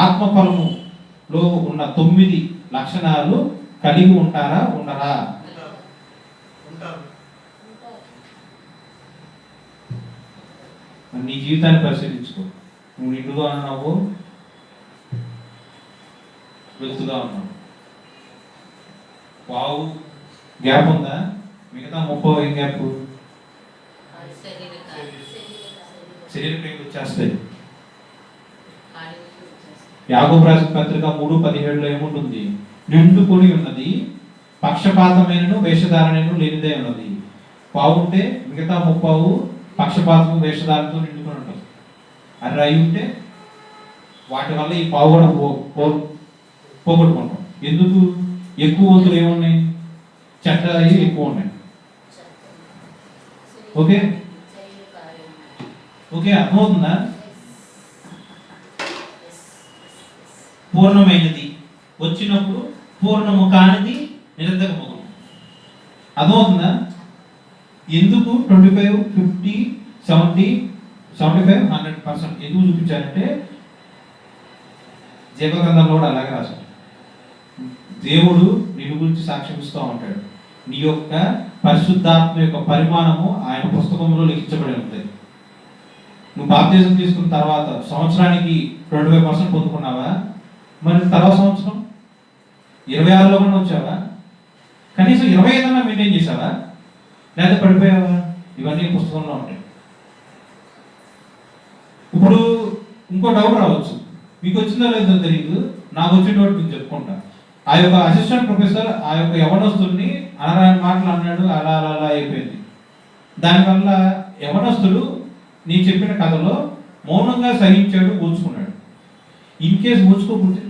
ఆత్మఫలములో ఉన్న 9 లక్షణాలు కలిగి ఉంటారా, ఉండరా? ఉంటారు. నీ జీవితాన్ని పరిశీలించుకో. నువ్వు నిండుగా ఉన్నావు, వెలుతుగా ఉన్నావు. వావు గ్యాప్ ఉందా? మిగతా 30 ఏం గ్యాప్? శరీర క్రియలు వచ్చేస్తాయి. యాకోబు రాసిన పత్రిక 3:17 ఏముంటుంది? నిండుకొని ఉన్నది, పక్షపాతమైనను వేషధారణను లేనిదే ఉన్నది. పావుంటే మిగతా 30 పక్షపాతము వేషధారణతో నిండుకొని ఉంటుంది. అది అయి ఉంటే వాటి వల్ల ఈ పావు కూడా పోగొట్టుకుంటాం. ఎందుకు? ఎక్కువ వంతులు ఏమున్నాయి? చెడ్డ అయ్యి ఎక్కువ ఉన్నాయి. ఓకే ఓకే, అర్థమవుతుందా? పూర్ణమైనది వచ్చినప్పుడు పూర్ణము కానిది నిరంతరము. అర్థమవుతుందా? ఎందుకు 25, 50, 70, 75, 100% ఎందుకు చూపించారంటే జీవగ్రంథంలో కూడా అలాగే రాశారు. దేవుడు నిన్ను గురించి సాక్ష్యం ఇస్తూ ఉంటాడు. నీ యొక్క పరిశుద్ధాత్మ యొక్క పరిమాణము ఆయన పుస్తకంలో లిఖించబడి ఉంటుంది. నువ్వు బాప్తిజం తీసుకున్న తర్వాత సంవత్సరానికి 25% పొందుకున్నావా? మరి తర్వాత సంవత్సరం 26లో కూడా వచ్చావా? కనీసం 25 మెయింటైన్ చేసావా? లేదా పడిపోయావా? ఇవన్నీ పుస్తకంలో ఉంటాయి. ఇప్పుడు ఇంకో డౌట్ రావచ్చు, మీకు వచ్చిందో లేదో తెలియదు, నాకు వచ్చేటోటి మీకు చెప్పుకుంటా. ఆ యొక్క అసిస్టెంట్ ప్రొఫెసర్ ఆ యొక్క యవనస్తుడిని అనరాని మాటలు అన్నాడు, అలా అలా అలా అయిపోయింది. దానివల్ల యవనస్తుడు నేను చెప్పిన కథలో మౌనంగా సహించాడు, ఊచుకున్నాడు. ఇన్ కేసు ఊచుకోకపోతే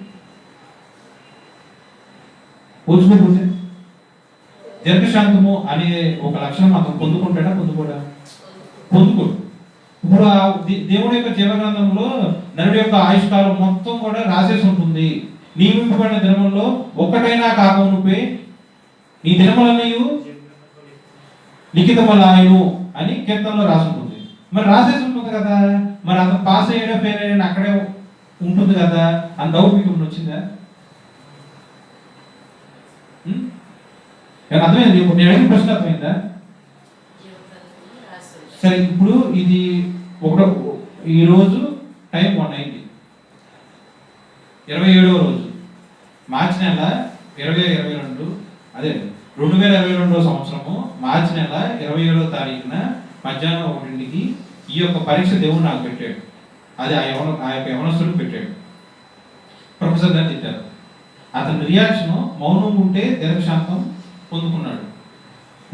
దీర్ఘశాంతము అనే ఒక లక్షణం అతను పొందుకుంటాడా, పొందుకోడా? పొందుకోడు. ఇప్పుడు ఆ దేవుడి యొక్క జీవగ్రంథంలో నరుడి యొక్క ఆయుష్కాలం మొత్తం కూడా రాసేసి ఉంటుంది. నియమింపబడిన దినముల్లో ఒక్కటైనా కాకమునుపే ఈ దినములన్నయు లిఖితములాయను అని కీర్తనలో రాసి ఉంటుంది. మరి రాసేసి ఉంటుంది కదా, మరి అతను పాస్ అయ్యాడో ఫెయిల్ అయ్యాడో అక్కడే ఉంటుంది కదా అని డౌట్ మీకు వచ్చిందా? అర్థమైంది? నేను అడిగిన ప్రశ్న అర్థమైందా? సరే, ఇప్పుడు ఇది ఈరోజు టైం 1 అయింది. 27వ రోజు మార్చి నెల 2022, అదే 2022వ సంవత్సరము మార్చి నెల 27వ తారీఖున మధ్యాహ్నం 1కి ఈ యొక్క పరీక్ష దేవుడు నాకు పెట్టాడు. అది ఆ యొక్క యవనస్తుడు పెట్టాడు. ప్రొఫెసర్ గారు తిట్టారు. అతని రియాక్షన్ మౌనం ఉంటే దీర్ఘశాంతం పొందుకున్నాడు.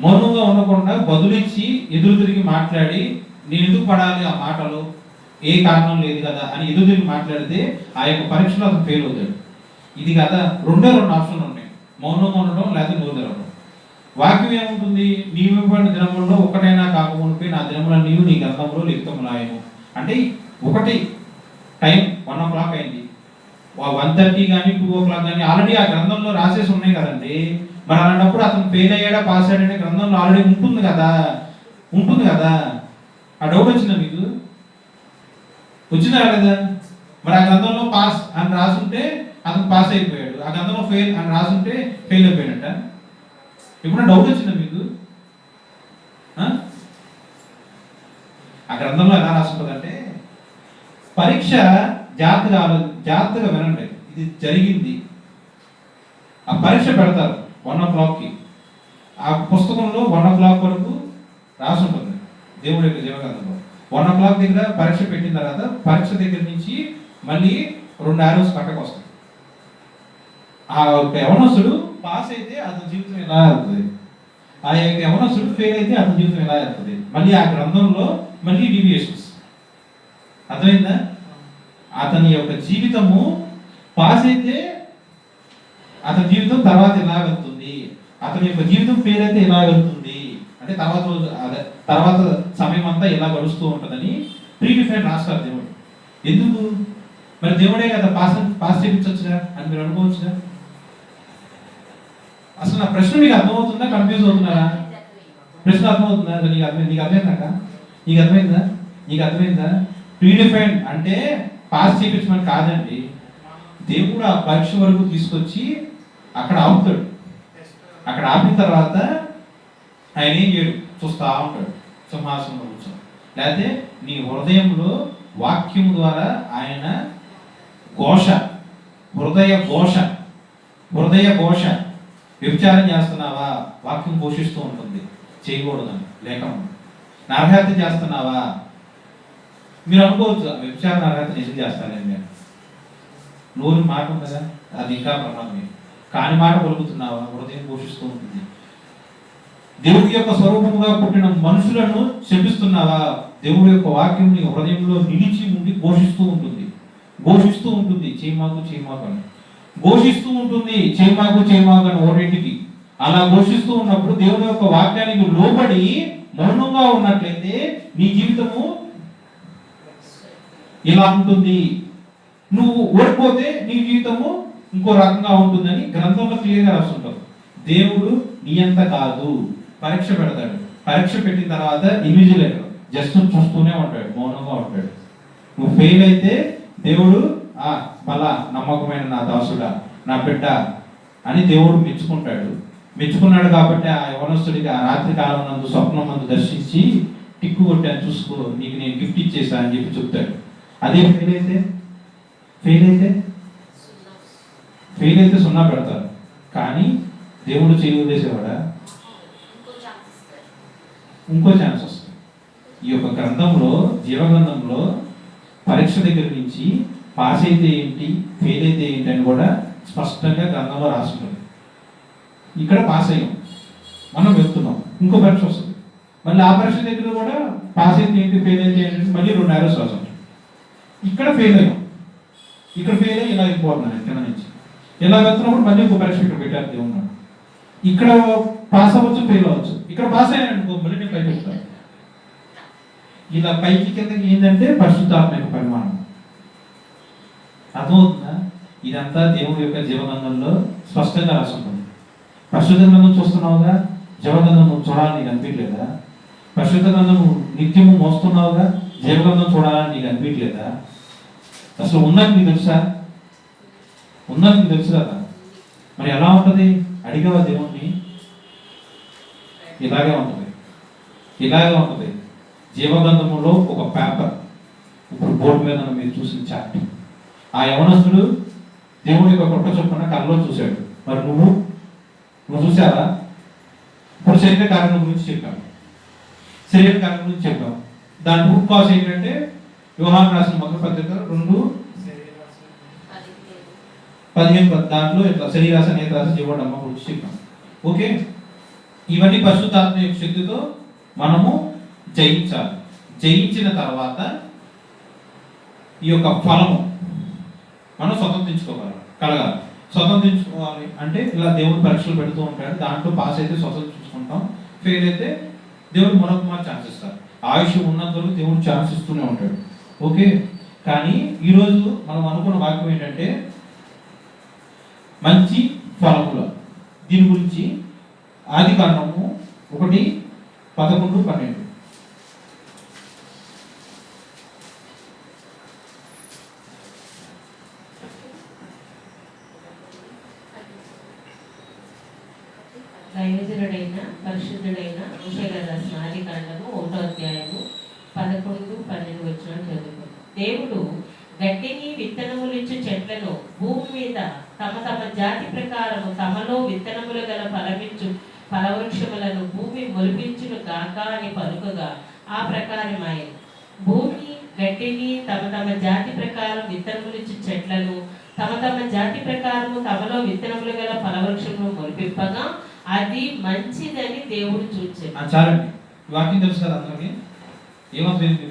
మౌనంగా ఉండకుండా బదులిచ్చి ఎదురు తిరిగి మాట్లాడి నేను ఎందుకు పడాలి ఆ మాటలు, ఏ కారణం లేదు కదా అని ఎదురు తిరిగి మాట్లాడితే ఆ యొక్క పరీక్షలో అతను ఫెయిల్ అవుతాడు. ఇది కదా 2 ఆప్షన్లు ఉన్నాయి, మౌనంగా ఉండడం లేదా నోరు తెరవడం. వాక్యం ఏముంటుంది? నియమింపబడిన దినములలో ఒక్కటైనా కాకమునిపై నా దినములన్నీ నీ గ్రంథంలో లిఖితములాయెను. అంటే ఒకటి టైం 1 o'clock అయింది, 1:30 కానీ 2 o'clock కానీ ఆల్రెడీ ఆ గ్రంథంలో రాసేసి ఉన్నాయి కదండి. మరి అలాంటప్పుడు అతను ఫెయిల్ అయ్యాడా పాస్ అయ్యాడనే గ్రంథంలో ఆల్రెడీ ఉంటుంది కదా. ఆ డౌట్ వచ్చిందా మీకు? వచ్చిందా కదా? మరి ఆ గ్రంథంలో పాస్ అని రాసుంటే అతను పాస్ అయిపోయాడు, ఆ గ్రంథంలో ఫెయిల్ అని రాసుంటే ఫెయిల్ అయిపోయాడట. ఎప్పుడైనా డౌట్ వచ్చిందా మీకు? ఆ గ్రంథంలో ఎలా రాసుంటుందంటే పరీక్ష జాగ్రత్తగా వినండి. ఇది జరిగింది. ఆ పరీక్ష పెడతారు 1 o'clockకి. ఆ పుస్తకంలో 1 o'clock వరకు రాసి ఉంటుంది దేవుడి యొక్క జీవగ్రంథంలో. 1 o'clock దగ్గర పరీక్ష పెట్టిన తర్వాత పరీక్ష దగ్గర నుంచి మళ్ళీ 2 arrows పక్కకు వస్తాయి. ఆ యొక్క యవనస్తుడు పాస్ అయితే అతని జీవితం ఎలా అవుతుంది, ఆ యొక్క యవనస్తుడు ఫెయిల్ అయితే అతని జీవితం ఎలా అవుతుంది. మళ్ళీ ఆ గ్రంథంలో మళ్ళీ డీవియేషన్స్. అర్థమైందా? అతని యొక్క జీవితము పాస్ అయితే అతని జీవితం తర్వాత ఎలా వెళ్తుంది, అతని యొక్క జీవితం ఫెయిల్ అయితే ఎలా వెళ్తుంది అంటే తర్వాత రోజు తర్వాత సమయం అంతా ఎలా గడుస్తూ ఉంటుందని ప్రీడిఫైన్ రాస్తారు దేవుడు. ఎందుకు? మరి దేవుడే కదా పాస్ చేయించవచ్చుగా అని మీరు అనుకోవచ్చుగా. అసలు నా ప్రశ్న మీకు అర్థమవుతుందా, కన్ఫ్యూజ్ అవుతున్నారా? ప్రశ్న అర్థమవుతుందా? నీకు అర్థమైందా? నీకు అర్థమైందా? ప్రీడిఫైన్ అంటే పాస్ చేయించమని కాదండి. దేవుడు ఆ పరీక్ష వరకు తీసుకొచ్చి అక్కడ ఆపుతాడు. అక్కడ ఆపిన తర్వాత ఆయన ఏం చేయడు, చూస్తా ఉంటాడు సింహాసనంలో కూర్చొని. లేకపోతే నీ హృదయంలో వాక్యం ద్వారా ఆయన హృదయ ఘోష వ్యభిచారం చేస్తున్నావా, వాక్యం ఘోషిస్తూ ఉంటుంది చేయకూడదని లేఖనం. నరహత్య చేస్తున్నావా, మీరు అనుకోవచ్చు వ్యభిచార నరహత్య నిజం చేస్తానని. నేను నోరు మాట ఉంది కదా, అది ఇంకా ప్రమాదమే. కాని మాట పలుకుతున్నావా, హృదయం ఘోషిస్తూ ఉంటుంది. దేవుడి యొక్క స్వరూపముగా పుట్టిన మనుషులను శపిస్తున్నావా, దేవుడి యొక్క వాక్యం నీ హృదయంలో నిలిచి ఉండి ఘోషిస్తూ ఉంటుంది. చేయమాకు అని ఘోషిస్తూ ఉంటుంది. చేయమాకు అని ఓరింటికి అలా ఘోషిస్తూ ఉన్నప్పుడు దేవుడి యొక్క వాక్యానికి లోబడి మౌనంగా ఉన్నట్లయితే నీ జీవితము ఇలా ఉంటుంది. నువ్వు ఓడిపోతే నీ జీవితము ఇంకో రకంగా ఉంటుందని గ్రంథంలో క్లియర్గా రాస్తుంటావు. దేవుడు నీ అంత కాదు, పరీక్ష పెడతాడు. పరీక్ష పెట్టిన తర్వాత ఇన్విజిలేటర్ జస్ట్ చూస్తూనే ఉంటాడు, మౌనంగా ఉంటాడు. నువ్వు ఫెయిల్ అయితే దేవుడు మళ్ళా నమ్మకమైన నా దాసుడా, నా బిడ్డ అని దేవుడు మెచ్చుకున్నాడు కాబట్టి ఆ యవనస్తుడికి ఆ రాత్రి కాలం నందు స్వప్నం నందు దర్శించి టిక్కు కొట్టాను చూసుకో, నీకు నేను గిఫ్ట్ ఇచ్చేసా అని చెప్పి చెప్తాడు. అదే ఫెయిల్ అయితే సున్నా పెడతారు. కానీ దేవుడు చేయవలేసేవాడా, ఇంకో ఛాన్స్ వస్తుంది. ఈ యొక్క గ్రంథంలో, జీవగ్రంథంలో పరీక్ష దగ్గర నుంచి పాస్ అయితే ఏంటి, ఫెయిల్ అయితే ఏంటి అని కూడా స్పష్టంగా గ్రంథంలో రాసుకుంటుంది. ఇక్కడ పాస్ అయ్యాం, మనం వెళ్తున్నాం, ఇంకో పరీక్ష వస్తుంది. మళ్ళీ ఆ పరీక్ష దగ్గర కూడా పాస్ అయితే ఏంటి, ఫెయిల్ అయితే ఏంటి, మళ్ళీ 2 arrows రాసుకుంటాం. ఇక్కడ ఫెయిల్ అయ్యాం, ఇలా అయిపోతున్నాను కింద నుంచి. ఇలా వెళ్తున్నప్పుడు మళ్ళీ ఇంకో పరీక్ష ఇక్కడ పెట్టారు దేవుడు. ఇక్కడ పాస్ అవ్వచ్చు, ఫెయిల్ అవ్వచ్చు. ఇక్కడ పాస్ అయ్యాను అనుకో, మళ్ళీ నేను పైకి వెళ్తాను. ఇలా పైకి కిందకి ఏంటంటే పరిశుద్ధాత్మ యొక్క పరిమాణం. అర్థమవుతుందా? ఇదంతా దేవుడి యొక్క జీవగంధంలో స్పష్టంగా రాసుకుంటుంది. పరిశుద్ధ గ్రంథం చూస్తున్నావుగా, జీవగంధం నువ్వు చూడాలని నీకు అనిపించలేదా? పరిశుద్ధ గ్రంథం నువ్వు నిత్యము మోస్తున్నావుగా, జీవగంధం చూడాలని నీకు అనిపించలేదా? అసలు ఉన్నది నీకు తెలుసా? తెలుసు కదా. మరి ఎలా ఉంటుంది? అడిగావా దేవుణ్ణి? ఇలాగే ఉంటుంది. జీవగంధములో ఒక పేపర్, ఇప్పుడు బోర్డు మీద మీరు చూసిన చార్ట్. ఆ యవనస్తుడు దేవుడి యొక్క కొట్ట చొప్పున కళ్ళలో చూశాడు. మరి నువ్వు చూసావా? ఇప్పుడు శరీర కార్యం గురించి చెప్పాం. దాని రూట్ కాజ్ ఏంటంటే యోహాను రాసిన మొదటి పత్రిక 2:15 దాంట్లో ఇట్లా శరీరాస నేత్రాస జీవడమ్మ గురించి చెప్పాం. ఓకే, ఇవన్నీ పరిశుద్ధాత్మ యొక్క శక్తితో మనము జయించాలి. జయించిన తర్వాత ఈ యొక్క ఫలము మనం స్వతంత్రించుకోవాలి అంటే ఇలా దేవుడు పరీక్షలు పెడుతూ ఉంటాడు. దాంట్లో పాస్ అయితే స్వతంత్రించుకుంటాం, ఫెయిల్ అయితే దేవుడు మరొక ఛాన్స్ ఇస్తారు. ఆయుష్ ఉన్నంత వరకు దేవుడు ఛాన్స్ ఇస్తూనే ఉంటాడు. ఓకే, కానీ ఈరోజు మనం అనుకున్న వాక్యం ఏంటంటే మంచి ఫలముల. దీని గురించి ఆదికాండము 1:11-12. దైవజనుడైన పరిశుద్ధుడైన మోషే గారు రాసిన ఆదికాండము 1:11-12 చదువుకుంటాం. దేవుడు గడ్డిని విత్తనములిచ్చు చెట్లను భూమి మీద తమ జాతి ప్రకారము తమలో విత్తనములు గల ఫలవృక్షములను భూమి మొలిపించును గాక అని పలుకగా ఆ ప్రకారమాయెను. భూమి గడ్డిని తమ జాతి ప్రకారం విత్తనములిచ్చు చెట్లను తమ తమ జాతి ప్రకారము తమలో విత్తనములు గల ఫలవృక్షమును మొలిపింపగా అది మంచిదని దేవుడు చూచాడు. చాలండి, వాక్యం తెలుసు కదా అందరికి. ఏమవుతుంది మీకు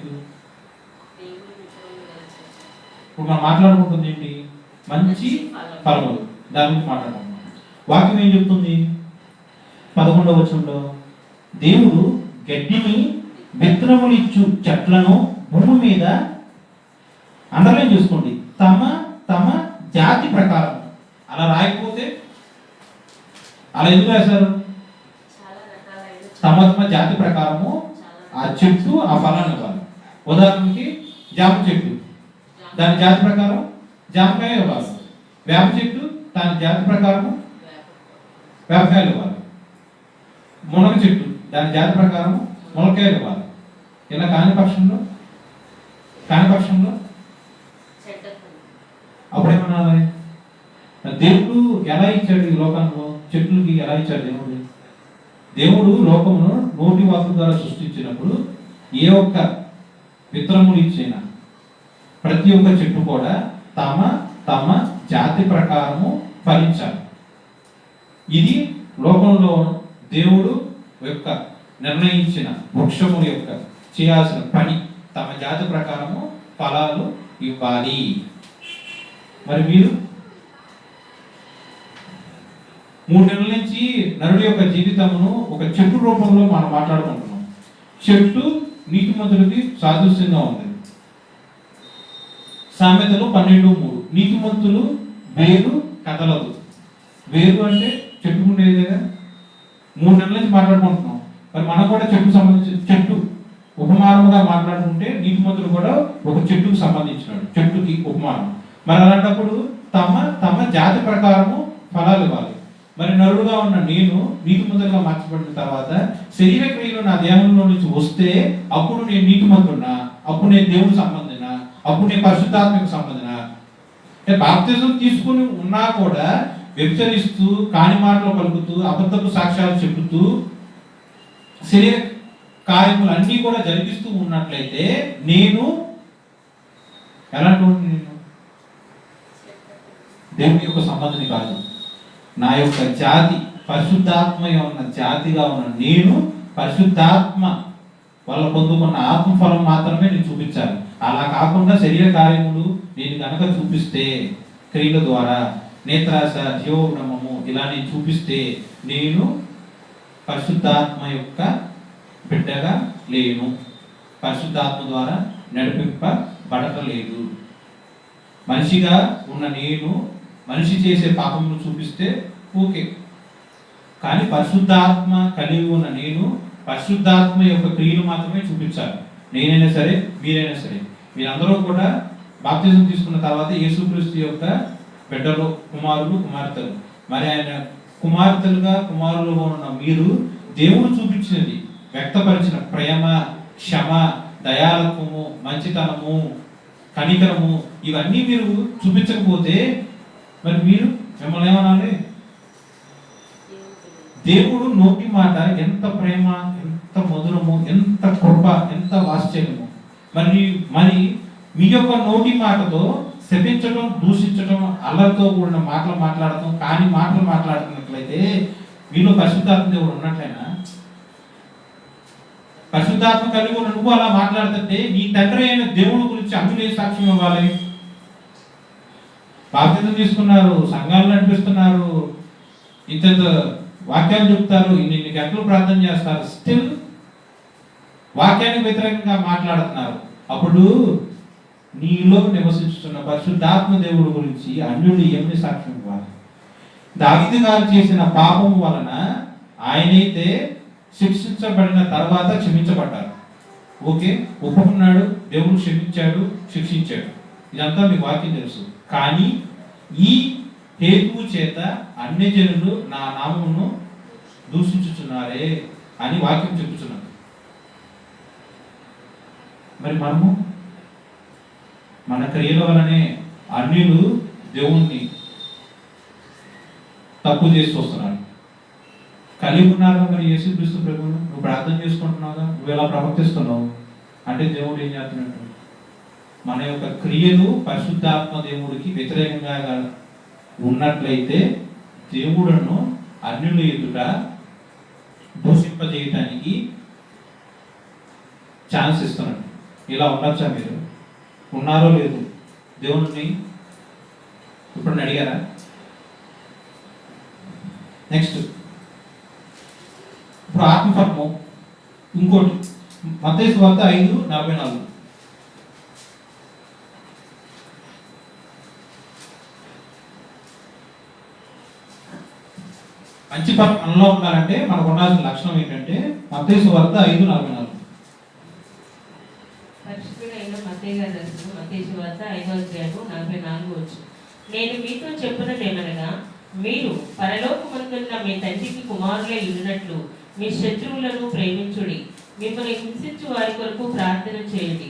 ఇప్పుడు మనం మాట్లాడుకుంటుంది ఏంటి? మంచి ఫలములు, దాని గురించి మాట్లాడుకుంటున్నాం. వాక్యం ఏం చెప్తుంది? 11వ వచనంలో దేవుడు గడ్డిని విత్తనములు ఇచ్చు చెట్లను భూమి మీద అండర్లైన్ చేసుకోండి, తమ తమ జాతి ప్రకారం. అలా రాయకపోతే అలా ఎందుకు రాశారు? తమ తమ జాతి ప్రకారము ఆ చెట్టు ఆ ఫలాన్ని ఇవ్వాలి. ఉదాహరణకి జామ చెట్టు దాని జాతి ప్రకారం జామకాయ ఇవ్వాలి. వేప చెట్టు దాని జాతి ప్రకారము వేపకాయలు ఇవ్వాలి. మునగ చెట్టు దాని జాతి ప్రకారం మునక్కాయలు ఇవ్వాలి. ఇలా కాని పక్షంలో అప్పుడేమన్నా దేవుడు ఎలా ఇచ్చాడు ఈ లోకంలో? చెట్లకి ఎలా ఇచ్చాడు దేవుడు? దేవుడు లోకమును నోటి వాక్కు ద్వారా సృష్టించినప్పుడు ఏ ఒక్క విత్తనములు ఇచ్చిన ప్రతి ఒక్క చెట్టు కూడా తమ తమ జాతి ప్రకారము ఫలించాలి. ఇది లోకంలో దేవుడు యొక్క నిర్ణయించిన వృక్షముల యొక్క చేయాల్సిన పని. తమ జాతి ప్రకారము ఫలాలు ఇవ్వాలి. మరి మీరు 3 నెలల నుంచి నరుడి యొక్క జీవితమును ఒక చెట్టు రూపంలో మనం మాట్లాడుకుంటున్నాం. చెట్టు నీతిమంతుడికి సాదృశ్యంగా ఉంది. సామెతలు 12:3 నీతిమంతులు వేరు కదలదు. వేరు అంటే చెట్టు ఉండేదేగా. 3 నెలల నుంచి మాట్లాడుకుంటున్నాం. మరి మనం కూడా చెట్టుకు సంబంధించిన చెట్టు ఉపమానముగా మాట్లాడుకుంటే నీతిమంతుడు కూడా ఒక చెట్టుకు సంబంధించినాడు, చెట్టుకి ఉపమానం. మరి అలాంటప్పుడు తమ తమ జాతి ప్రకారము ఫలాలు ఇవ్వాలి. మరి నరుడుగా ఉన్న నేను నీతిమంతులుగా మార్చబడిన తర్వాత శరీర క్రియలు నా దేహంలో నుంచి వస్తే అప్పుడు నేను నీతిమంతున్నా, అప్పుడు నేను దేవుని సంబంధిన, అప్పుడు నేను పరిశుద్ధాత్మకు సంబంధిన. బాప్తిజం తీసుకుని ఉన్నా కూడా వ్యభిచరిస్తూ కాని మాటలు పలుకుతూ అబద్ధపు సాక్ష్యాలు చెబుతూ శరీర కార్యములు అన్నీ కూడా జరిగిస్తూ ఉన్నట్లయితే నేను ఎలాంటి నేను దేవుని యొక్క సంబంధిని కాదు. నా యొక్క జాతి పరిశుద్ధాత్మ ఉన్న జాతిగా ఉన్న నేను పరిశుద్ధాత్మ వల్ల పొందుకున్న ఆత్మఫలం మాత్రమే నేను చూపించాలి. అలా కాకుండా శరీర కార్యములు నేను కనుక చూపిస్తే, క్రియల ద్వారా నేత్రాశ జీవోడమము ఇలా నేను చూపిస్తే నేను పరిశుద్ధాత్మ యొక్క బిడ్డగా లేను, పరిశుద్ధాత్మ ద్వారా నడిపింపబడటలేదు. మనిషిగా ఉన్న నేను మనిషి చేసే పాపమును చూపిస్తే ఓకే, కానీ పరిశుద్ధాత్మ కలిగి ఉన్న నేను పరిశుద్ధాత్మ యొక్క క్రియలు మాత్రమే చూపించాలి. నేనైనా సరే, మీరైనా సరే. మీరందరూ కూడా బాప్తిజం తీసుకున్న తర్వాత యేసుక్రీస్తు యొక్క బిడ్డలు, కుమారులు, కుమార్తెలు. మరి ఆయన కుమార్తెలుగా కుమారులుగా ఉన్న మీరు దేవుడు చూపించినది, వ్యక్తపరిచిన ప్రేమ, క్షమ, దయాలత్వము, మంచితనము, కనికరము ఇవన్నీ మీరు చూపించకపోతే మరి మీరు మిమ్మల్ని ఏమనాలి? దేవుడు నోటి మాట ఎంత ప్రేమ, ఎంత మధురము, ఎంత కృప, ఎంత వాత్సల్యము. మరి మీ యొక్క నోటి మాటతో శపించడం, దూషించడం, అల్లరితో కూడిన మాటలు మాట్లాడటం, కానీ మాటలు మాట్లాడుతున్నట్లయితే మీలో పరిశుద్ధాత్మ దేవుడు ఉన్నట్లయినా? పరిశుద్ధాత్మ కలిగి ఉన్న నువ్వు అలా మాట్లాడుతుంటే నీ తండ్రి అయిన దేవుడి గురించి అన్యులే సాక్ష్యం ఇవ్వాలి. బాధ్యత తీసుకున్నారు, సంఘాలు నడిపిస్తున్నారు, ఇంత వాక్యాలు చెప్తారు, ఇన్ని గంటలు ప్రార్థన చేస్తారు, స్టిల్ వాక్యానికి వ్యతిరేకంగా మాట్లాడుతున్నారు. అప్పుడు నీలో నివసించుతున్న పరిశుద్ధాత్మ దేవుడి గురించి అన్యుడు ఏమని సాక్ష్యం ఇవ్వాలి? దావీదు గారు చేసిన పాపం వలన ఆయనైతే శిక్షించబడిన తర్వాత క్షమించబడ్డారు. ఓకే, ఒప్పుకున్నాడు, దేవుడు క్షమించాడు, శిక్షించాడు. ఇదంతా మీకు వాక్యం తెలుసు. కానీ ఈ హేతువు చేత అన్యజనులు నా నామమును దూషించుచున్నారే అని వాక్యం చెప్పుచున్నారు. మరి మనము మన క్రియల వలనే అన్యులు దేవుణ్ణి తప్పు చేసి వస్తున్నారు. కలిగి ఉన్నారుగా మరి యేసుక్రీస్తు ప్రభువును. నువ్వు ప్రార్థన చేసుకుంటున్నావుగా, నువ్వు ఎలా ప్రవర్తిస్తున్నావు అంటే దేవుడు ఏం చేస్తున్నట్టు? మన యొక్క క్రియలు పరిశుద్ధాత్మ దేవుడికి వ్యతిరేకంగా ఉన్నట్లయితే దేవుడును అన్యుల ఎదుట దూషింపజేయటానికి ఛాన్స్ ఇస్తున్నాడు. ఇలా ఉండొచ్చా మీరు? ఉన్నారో లేదు? దేవుడిని ఇప్పుడు అడిగారా? నెక్స్ట్ ఇప్పుడు ఆత్మఫలము ఇంకోటి మత్తయి సువార్త 5:44. మంచి ఫలం మనలో ఉండాలంటే మనకు ఉండాల్సిన లక్షణం ఏంటంటే మత్తయి సువార్త 5:44. పరిశుద్ధుడైన మత్తయి గారు రాసిన మత్తయి సువార్త 5:44. నేను మీతో చెప్పున్నదేమనగా, మీరు పరలోకమందున్న మీ తండ్రికి కుమారులై ఉన్నట్లు మీ శత్రువులను ప్రేమించుడి, మిమ్మల్ని హింసించు వారి కొరకు ప్రార్థన చేయండి.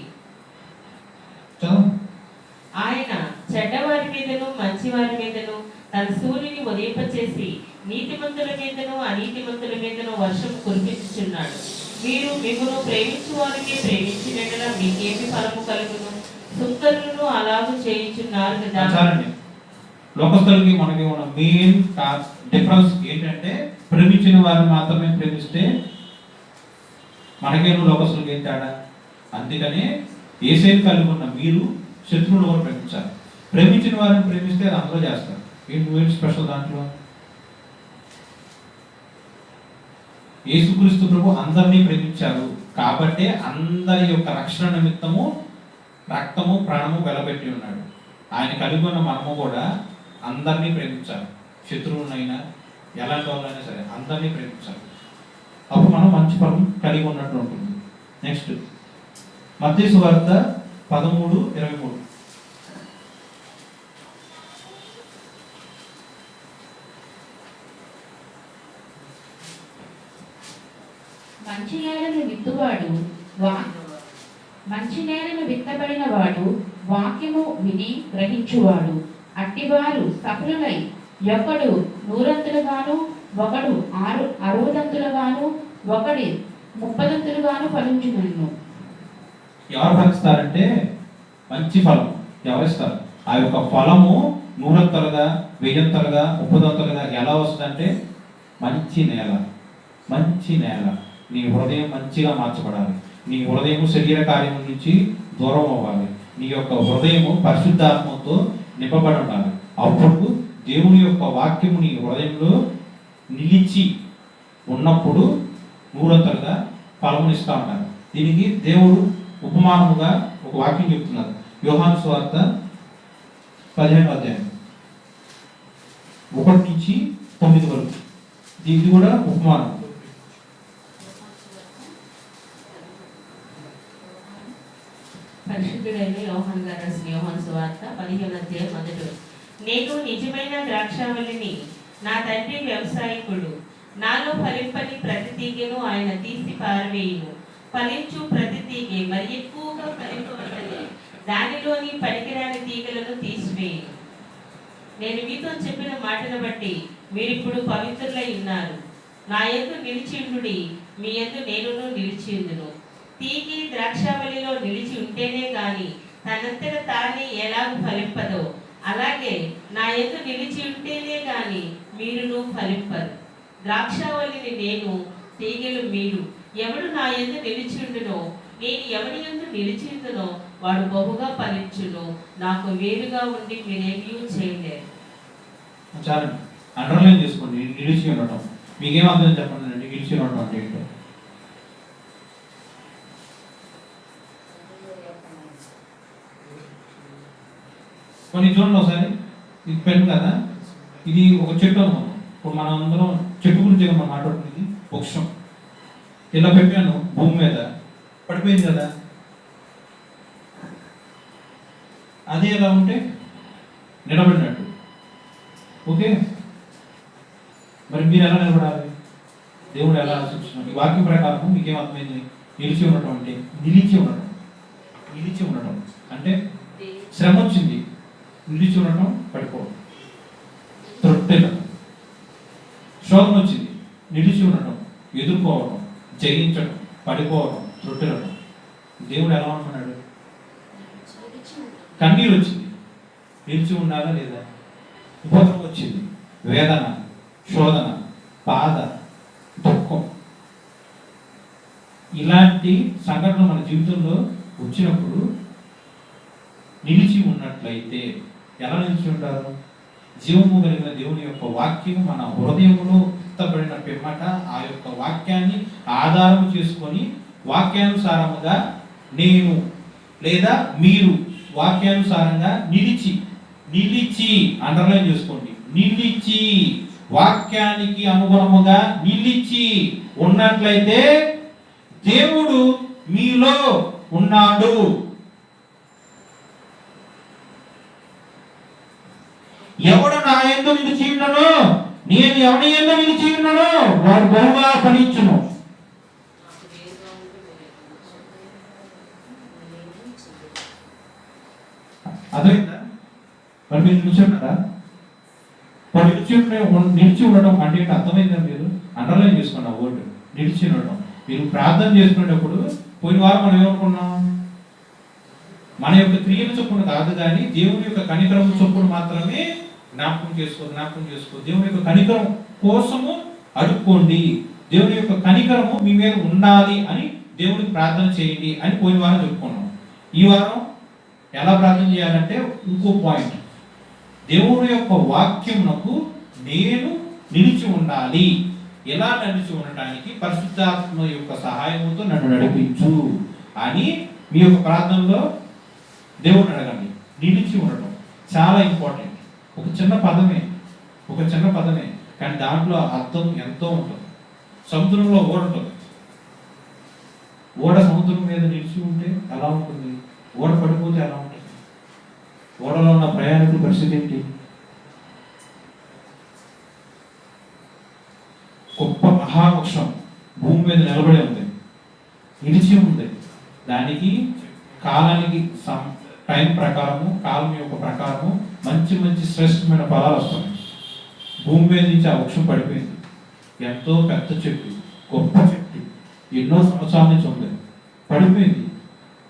ఆయన చెడ్డవారి మీదను మంచివారి మీదను తన సూర్యుని ఉదయింపచేసి నీతిమంతుల మీదను అనీతిమంతుల మీదను వర్షం కురిపించుచున్నాడు. మీరు మిమ్మల్ని ప్రేమించు వారికి ప్రేమించినట్లా మీకేమి ఫలము కలుగును? సుంకరులను అలాగూ చేయించున్నారు కదా. లోకస్తులకి మనకి ఉన్న మెయిన్ డిఫరెన్స్ ఏంటంటే ప్రేమించిన వారిని మాత్రమే ప్రేమిస్తే మనకేను లోకస్తులకి ఏం తేడా? అందుకనే యేసుని కలిగి ఉన్న మీరు శత్రువులు కూడా ప్రేమించాలి. ప్రేమించిన వారిని ప్రేమిస్తే అది అందరూ చేస్తారు. ఏంటి స్పెషల్ దాంట్లో? యేసుక్రీస్తు ప్రభు అందరినీ ప్రేమించారు కాబట్టి అందరి యొక్క రక్షణ నిమిత్తము రక్తము ప్రాణము వెలబెట్టి ఉన్నాడు. ఆయన కలిగి ఉన్న మనము కూడా అందరినీ ప్రేమించాలి. శత్రువులైనా ఎలాంటి వాళ్ళైనా సరే అందరినీ ప్రేమించాలి. అప్పుడు మనం మంచి ఫలం కలిగి ఉన్నట్లు ఉంటుంది. నెక్స్ట్ మత్తయి సువార్త 13:23. మంచి నేలను విత్తబడిన వాడు వాక్యము విని గ్రహించువాడు. అట్టివారు సఫలులై ఒకడు 100 ఒకడు 60 ఒకడి 30 ఫలించును. ఎవరు ఫలిస్తారంటే మంచి ఫలం ఎవరిస్తారు? ఆ యొక్క ఫలము 100 10 ఎలా వస్తుందంటే మంచి నేల. మంచి నేల. నీ హృదయం మంచిగా మార్చబడాలి. నీ హృదయము శరీర కార్యం నుంచి దూరం అవ్వాలి. నీ యొక్క హృదయము పరిశుద్ధాత్మతో నింపబడి ఉండాలి. అప్పుడు దేవుని యొక్క వాక్యము నీ హృదయంలో నిలిచి ఉన్నప్పుడు 100 ఫలమునిస్తూ ఉంటారు. దీనికి దేవుడు ఉపమానముగా ఒక వాక్యం చెప్తున్నారు. యోహాను సువార్త 15 1 నుంచి 9 వరకు. ఇది కూడా ఉపమానం. పరిశుద్ధుడైన యోహాను గారు రాసిన యోహాను సువార్త 15:1. నేను నిజమైన ద్రాక్షావళిని, నా తండ్రి వ్యవసాయకుడు. నాలో ఫలింపని ప్రతి తీగను ఆయన తీసి పారవేయును. ఫలించు ప్రతి తీగ మరి ఎక్కువగా ఫలింపవలెను, దానిలోని పనికిరాని తీగలను తీసివేయును. నేను మీతో చెప్పిన మాటను బట్టి మీరిప్పుడు పవిత్రులై ఉన్నారు. నా యందు నిలిచియుండుడి, మీ యందు నేనును నిలిచియుందును. తీగి ద్రాక్షావళిలో నిలిచి ఉంటేనే గాని తనంతట తానే ఎలాగూ ఫలింపదో, అలాగే నా యందు నిలిచి ఉంటేనే గాని మీరును ఫలింపరు. ద్రాక్షావళిని నేను, తీగలు మీరు. ఎవడు నా యందు నిలిచియుండునో, నేను ఎవరి యందు నిలిచియుందునో వాడు బహుగా ఫలించును. నాకు వేరుగా ఉండి మీరేమీ చేయలేరు. చాలా అండర్లైన్ చేసుకోండి. నిలిచి ఉండటం మీకేం అర్థం చెప్పండి. నిలిచి ఉండటం అంటే ఏంటో కొన్ని చూడండి ఒకసారి. ఇది పెన్ కదా, ఇది ఒక చెట్టు అనుకున్నాం. ఇప్పుడు మనం అందరం చెట్టు గురించి మనం మాట్లాడుకునేది వృక్షం. ఇలా పెట్టాను భూమి మీద, పడిపోయింది కదా. అదే ఎలా ఉంటే నిలబడినట్టు. ఓకే, మరి మీరు ఎలా నిలబడాలి? దేవుడు ఎలా ఆలోచించిన ఈ వాక్యం ప్రకారం మీకేం అర్థమైంది? నిలిచి ఉండటం అంటే నిలిచి ఉండటం. నిలిచి ఉండటం అంటే శ్రమ వచ్చింది, నిలిచి ఉండటం, పడిపోవడం. తృప్తిలో శోధన వచ్చింది, నిలిచి ఉండటం, ఎదుర్కోవడం, జయించడం, పడిపోవడం, తృప్తిలో. దేవుడు ఎలా ఉంటున్నాడు? కన్నీరు వచ్చింది, నిలిచి ఉండాలా లేదా? ఉపద్రవం వచ్చింది, వేదన, శోధన, బాధ, దుఃఖం, ఇలాంటి సంఘటనలు మన జీవితంలో వచ్చినప్పుడు నిలిచి ఉన్నట్లయితే ఎలా నిలిచి ఉంటారు? జీవము కలిగిన దేవుని యొక్క వాక్యం మన హృదయంలో విత్తబడిన పిమ్మట ఆ యొక్క వాక్యాన్ని ఆధారం చేసుకొని వాక్యానుసారముగా నేను లేదా మీరు వాక్యానుసారంగా నిలిచి అండర్లైన్ చేసుకోండి, నిలిచి వాక్యానికి అనుగుణముగా నిలిచి ఉన్నట్లయితే దేవుడు మీలో ఉన్నాడు. ఎవడు నా యందు నిలిచి ఉన్ననో, నేను ఎవరి యందు నిలిచి ఉన్ననో వాడు బహుగా ఫలించును. అర్థమైందా? మరి మీరు నిలిచి ఉన్నారా? మరి నిలిచి ఉండడం అంటే ఏంటి అర్థమైందా? మీరు అండర్లైన్ చేసుకోండి ఆ వర్డ్, నిలిచి ఉండడం. మీరు ప్రార్థన చేసుకునేటప్పుడు పోయిన వారం మనం ఏమనుకున్నాం? మన యొక్క క్రియలు చొప్పున కాదు కానీ దేవుని యొక్క కనికరం చొప్పున మాత్రమే జ్ఞాపకం చేసుకో. దేవుని యొక్క కనికరం కోసము అడుక్కోండి, దేవుని యొక్క కనికరము మీ మీద ఉండాలి అని దేవునికి ప్రార్థన చేయండి అని పోయిన వారం చెప్పుకున్నాం. ఈ వారం ఎలా ప్రార్థన చేయాలంటే ఇంకో పాయింట్, దేవుని యొక్క వాక్యమునకు నేను నిలిచి ఉండాలి. ఎలా నిలిచి ఉండటానికి? పరిశుద్ధాత్మ యొక్క సహాయంతో నన్ను నడిపించు అని మీ యొక్క ప్రార్థనలో దేవుడిని అడగండి. నిలిచి ఉండటం చాలా ఇంపార్టెంట్. ఒక చిన్న పదమే కానీ దాంట్లో అర్థం ఎంతో ఉంటుంది. సముద్రంలో ఓడ ఉంటుంది, ఓడ సముద్రం మీద నిలిచి ఉంటే ఎలా ఉంటుంది? ఓడ పడిపోతే ఎలా ఉంటుంది? ఓడలో ఉన్న ప్రయాణికుల పరిస్థితి ఏంటి? గొప్ప మహావృక్షం భూమి మీద నిలబడి ఉంది, నిలిచి ఉంది. దానికి కాలానికి టైం ప్రకారము, కాలం యొక్క ప్రకారము మంచి శ్రేష్టమైన ఫలాలు వస్తున్నాయి. భూమి మీద నుంచి ఆ వృక్షం పడిపోయింది. ఎంతో పెద్ద చెట్టు, గొప్ప చెట్టు, ఎన్నో సంవత్సరాల నుంచి ఉంది, పడిపోయింది.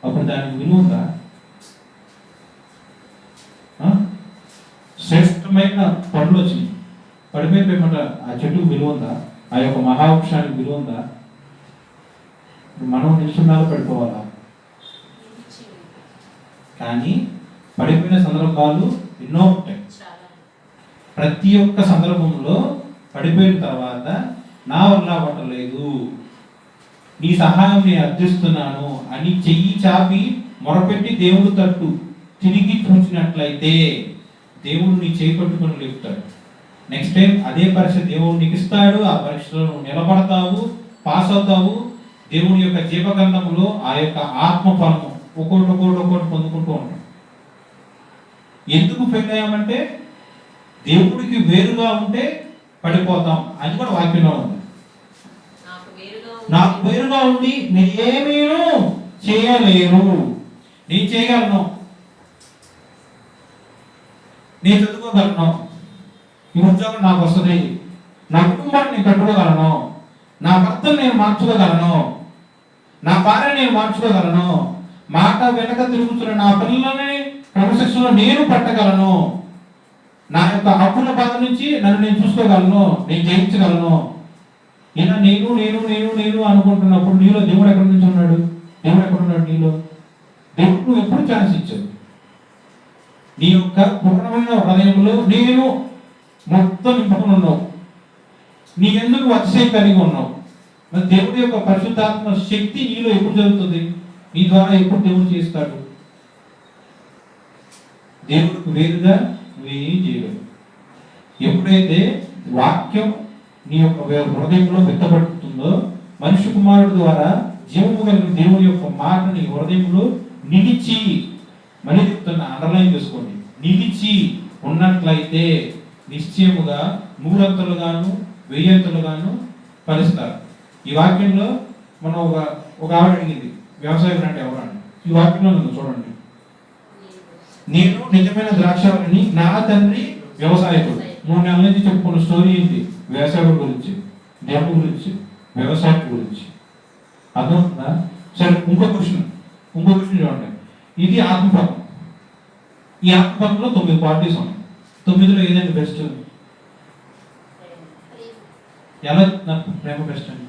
అప్పుడు దానికి విలువ ఉందా? శ్రేష్టమైన పండ్లు వచ్చినాయి, పడిపోయిన ఆ చెట్టుకు విలువ ఉందా? ఆ యొక్క మహావృక్షానికి విలువ ఉందా? మనం నిల్చున్నాలో పడిపోవాలా? కానీ పడిపోయిన సందర్భాలు ఎన్నో ఉంటాయి. ప్రతి ఒక్క సందర్భంలో పడిపోయిన తర్వాత నా వల్ల అవ్వట్లేదు, నీ సహాయం నేను అర్థిస్తున్నాను అని చెయ్యి చాపి మొరపెట్టి దేవుడు తట్టు తిరిగి చూసినట్లయితే దేవుడు నీ చేయి పట్టుకొని లేపుతాడు. నెక్స్ట్ టైం అదే పరీక్ష దేవుడు నీకు ఇస్తాడు. ఆ పరీక్షలో నిలబడతావు, పాస్ అవుతావు. దేవుని యొక్క జీవగంధములో ఆ యొక్క ఆత్మ ఫలము ఒక్కొక్కటి పొందుకుంటూ ఉంటాం. ఎందుకు ఫెయిల్ అయ్యామంటే దేవుడికి వేరుగా ఉంటే పడిపోతాం అని కూడా వాక్యంలో ఉంది. నాకు వేరుగా ఉండి నేనేమీ చేయలేరు. నేను చేయగలను, నేను చదువుకోగలను, ఈ ఉద్యోగం నాకు వస్తుంది, నా కుటుంబాన్ని నేను కట్టుకోగలను, నా భర్తను నేను మార్చుకోగలను, నా భార్య నేను మార్చుకోగలను, మాట వెనక తిరుగుతున్న నా పిల్లలని క్రమశిక్షణలో నేను పట్టగలను, నా యొక్క అప్పుల బాధ నుంచి నన్ను నేను చూసుకోగలను, నేను జయించగలను. ఇలా నేను అనుకుంటున్నప్పుడు నీలో దేవుడు ఎక్కడి నుంచి ఉన్నాడు? దేవుడు ఎక్కడున్నాడు నీలో? దేవుడు నువ్వు ఎప్పుడు ఛాన్స్ ఇచ్చావు? నీ యొక్క పూర్ణమైన హృదయంలో నేను మొత్తం నింపుకుని ఉన్నావు, నీ ఎందుకు అతిశయం కలిగి ఉన్నావు. మరి దేవుడి యొక్క పరిశుద్ధాత్మ శక్తి నీలో ఎప్పుడు జరుగుతుంది? నీ ద్వారా ఎప్పుడు దేవుడు చేస్తాడు? దేవుడికి వేరుగా నువ్వేం చేయలేవు. ఎప్పుడైతే వాక్యం నీ యొక్క హృదయంలో వ్యక్తపడుతుందో మనిషి కుమారుడు ద్వారా జీవము కలిగిన దేవుని యొక్క మాటని హృదయంలో నిలిచి, మళ్ళీ చెప్తున్నా, అండర్లైన్ చేసుకోండి, నిలిచి ఉన్నట్లయితే నిశ్చయముగా 100 అంతలుగాను 1000 అంతలుగాను ఫలిస్తారు. ఈ వాక్యంలో మనం ఒక ఆవిడ అడిగింది, వ్యవసాయం అంటే ఎవరండి? ఈ వాక్యంలో ఉంది చూడండి. నేను నిజమైన ద్రాక్షావళిని, నా తండ్రి వ్యవసాయకుడు. 3 నెలల నుంచి చెప్పుకున్న స్టోరీ ఏంటి? వ్యవసాయం గురించి, దేవుడి గురించి, వ్యవసాయం గురించి. అర్థమవుతుందా? సరే, ఇంకో క్వశ్చన్ చూడండి. ఇది ఆత్మఫలం. ఈ ఆత్మఫలంలో 9 క్వాలిటీస్ ఉన్నాయి. 9లో ఏదండి బెస్ట్? ఎలా చెప్తున్నారు ప్రేమ బెస్ట్ అని?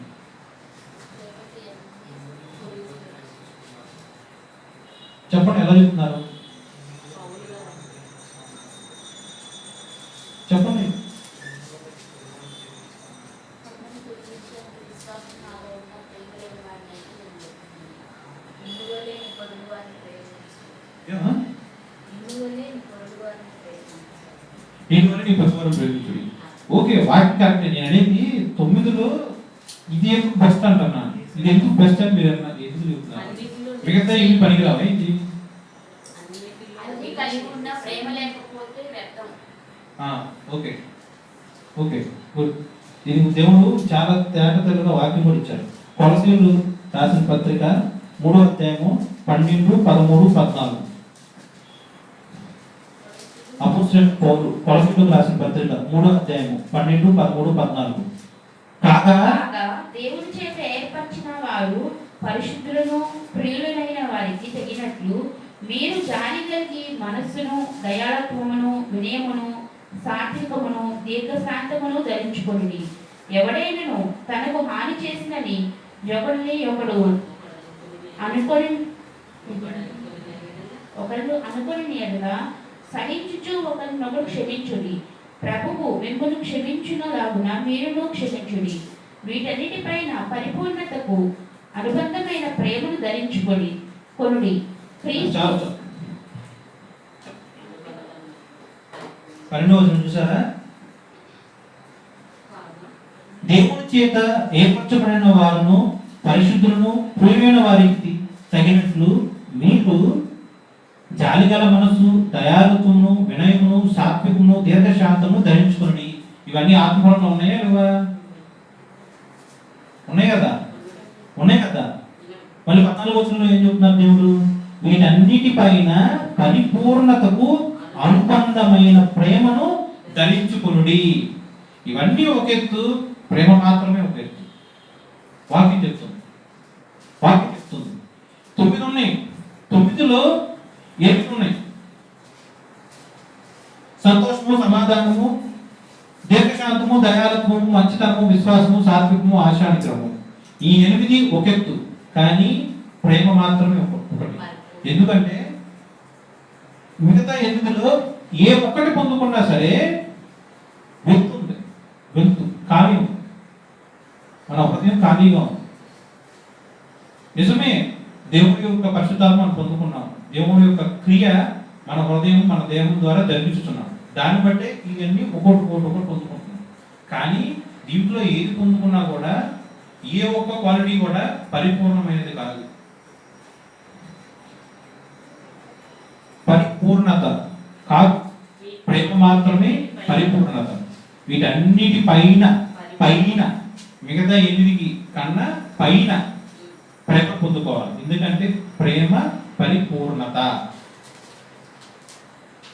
చెప్పండి, ఎలా చెప్తున్నారు చెప్పండి. ఏమా? దీనివల్ల నీ ప్రతివారం ప్రేమించుడి. ఓకే, వాక్యం కరెక్ట్. నేను అనేది 9లో ఇది ఎందుకు బెస్ట్ అంటున్నాను. ఇది ఎందుకు బెస్ట్ అని మీరు ఎందుకు చెప్తున్నారు? మిగతా ఇవి పనికిరావా ఏంటి? అన్ని కలిగి ఉన్న ప్రేమ లేకపోతే వ్యర్థం. Okay okay good. దీనికి దేవుడు చాలా తేటతెల్లగా వాక్యం కూడా ఇచ్చారు. కొలసీలు రాసిన పత్రిక 3వ అధ్యాయము 12, 13, 14. అపోస్తలుడైన పౌలు కొలసీలకు రాసిన పత్రిక 3వ అధ్యాయము 12, 13, 14. కాగా దేవుని చేత ఏర్పరిచిన వారు పరిశుద్ధులను ప్రియులైన వారికి తగినట్లు మీరు జాలి కలిగి మనస్సును, దయాళత్వమును, వినయమును, సాత్వికమును, దీర్ఘశాంతమును ధరించుకొనుడి. ఎవడైనను తనకు హాని చేసినని ఒకడు అనుకొని ఎడలా సహించుచు ఒకరినొకరు క్షమించుడి. ప్రభువు మిమ్మల్ని క్షమించునలాగున మీరును క్షమించుడి. వీటన్నిటిపైన పరిపూర్ణతకు అనుబంధమైన ప్రేమను ధరించుకొని కొనుడి. చాలు 12వ వచనం చూసారా? దేవుని చేత ఏర్పరచబడిన వారును పరిశుద్ధులను ప్రియమైన వారికి తగినట్లు మీకు జాలిగల మనసు, దయాళుత్వమును, వినయమును, సాత్వికమును, దీర్ఘశాంతమును ధరించుకుని. ఇవన్నీ ఆత్మఫలంలో ఉన్నాయా లేవా? ఉన్నాయి కదా, ఉన్నాయి కదా. మళ్ళీ 14వ వచనంలో ఏం చెప్తున్నారు దేవుడు? వీటన్నిటిపైన పరిపూర్ణతకు అనుబంధమైన ప్రేమను ధరించుకునుడి. ఇవన్నీ ఒక ఎత్తు, ప్రేమ మాత్రమే ఒక ఎత్తు. వాక్యం చెప్తుంది. 9 ఉన్నాయి. 9లో 8 ఉన్నాయి. సంతోషము, సమాధానము, దీర్ఘశాంతము, దయాళత్వము, మంచితనము, విశ్వాసము, సాత్వికము, ఆశానిగ్రహము. ఈ 8 ఒక ఎత్తు, కానీ ప్రేమ మాత్రమే ఒకటి. ఎందుకంటే మిగతా 8లో ఏ ఒక్కటి పొందుకున్నా సరే వెళ్తు ఖాళీ ఉంది. మన హృదయం ఖాళీగా ఉంది. నిజమే, దేవుడి యొక్క పరిశుద్ధాత్మ మనం పొందుకున్నాం. దేవుడి యొక్క క్రియ మన హృదయం, మన దేహం ద్వారా జరిపించుతున్నాం. దాన్ని బట్టే ఇవన్నీ ఒకటి పొందుకుంటున్నాం. కానీ దీంట్లో ఏది పొందుకున్నా కూడా ఏ ఒక్క క్వాలిటీ కూడా పరిపూర్ణమైనది కాదు. పరిపూర్ణత కాదు, ప్రేమ మాత్రమే పరిపూర్ణత. వీటన్నిటి పైన మిగతా 8 కన్నా పైన ప్రేమ పొందుకోవాలి. ఎందుకంటే ప్రేమ పరిపూర్ణత.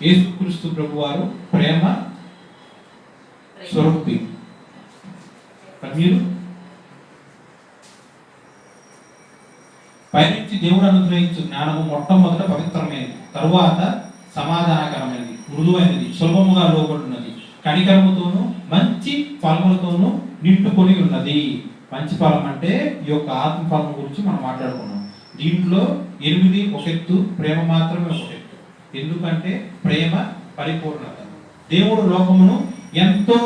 యేసుక్రీస్తు ప్రభువారు ప్రేమ స్వరూపి. మీరు పైనుంచి దేవుడు అనుగ్రహించు జ్ఞానము మొట్టమొదట పవిత్రమైనది, తరువాత సమాధానకరమైనది, మృదువైనది, సులభముగా లోబడినది, కనికరముతోను మంచి ఫలములతోనూ నిండుకొని ఉన్నది. మంచి ఫలం అంటే ఈ యొక్క ఆత్మఫలం గురించి మనం మాట్లాడుకున్నాం. దీంట్లో 8 ఒక ఎత్తు, ప్రేమ మాత్రమే ఒక ఎత్తు. ఎందుకంటే ప్రేమ పరిపూర్ణత. దేవుడు లోకమును ఎంతో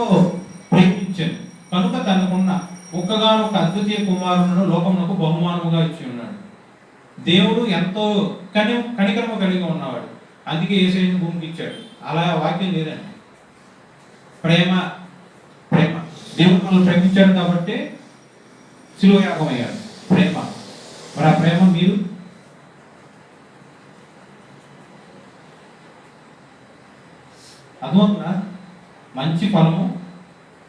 ప్రేమించాడు కనుక తనకున్న ఒక్కగానొక అద్వితీయ కుమారులను లోకమునకు బహుమానముగా ఇచ్చి ఉన్నాడు. దేవుడు ఎంతో కనికరము కలిగి ఉన్నవాడు, అందుకే యేసయ్యను భూమికి ఇచ్చాడు. అలా వాక్యం లేదండి. ప్రేమ దేవుడు మనల్ని ప్రేమించాడు కాబట్టి శిలువ యాగమయ్యాడు. ప్రేమ. మరి ఆ ప్రేమ మీరు అర్థమవుతుందా? మంచి ఫలము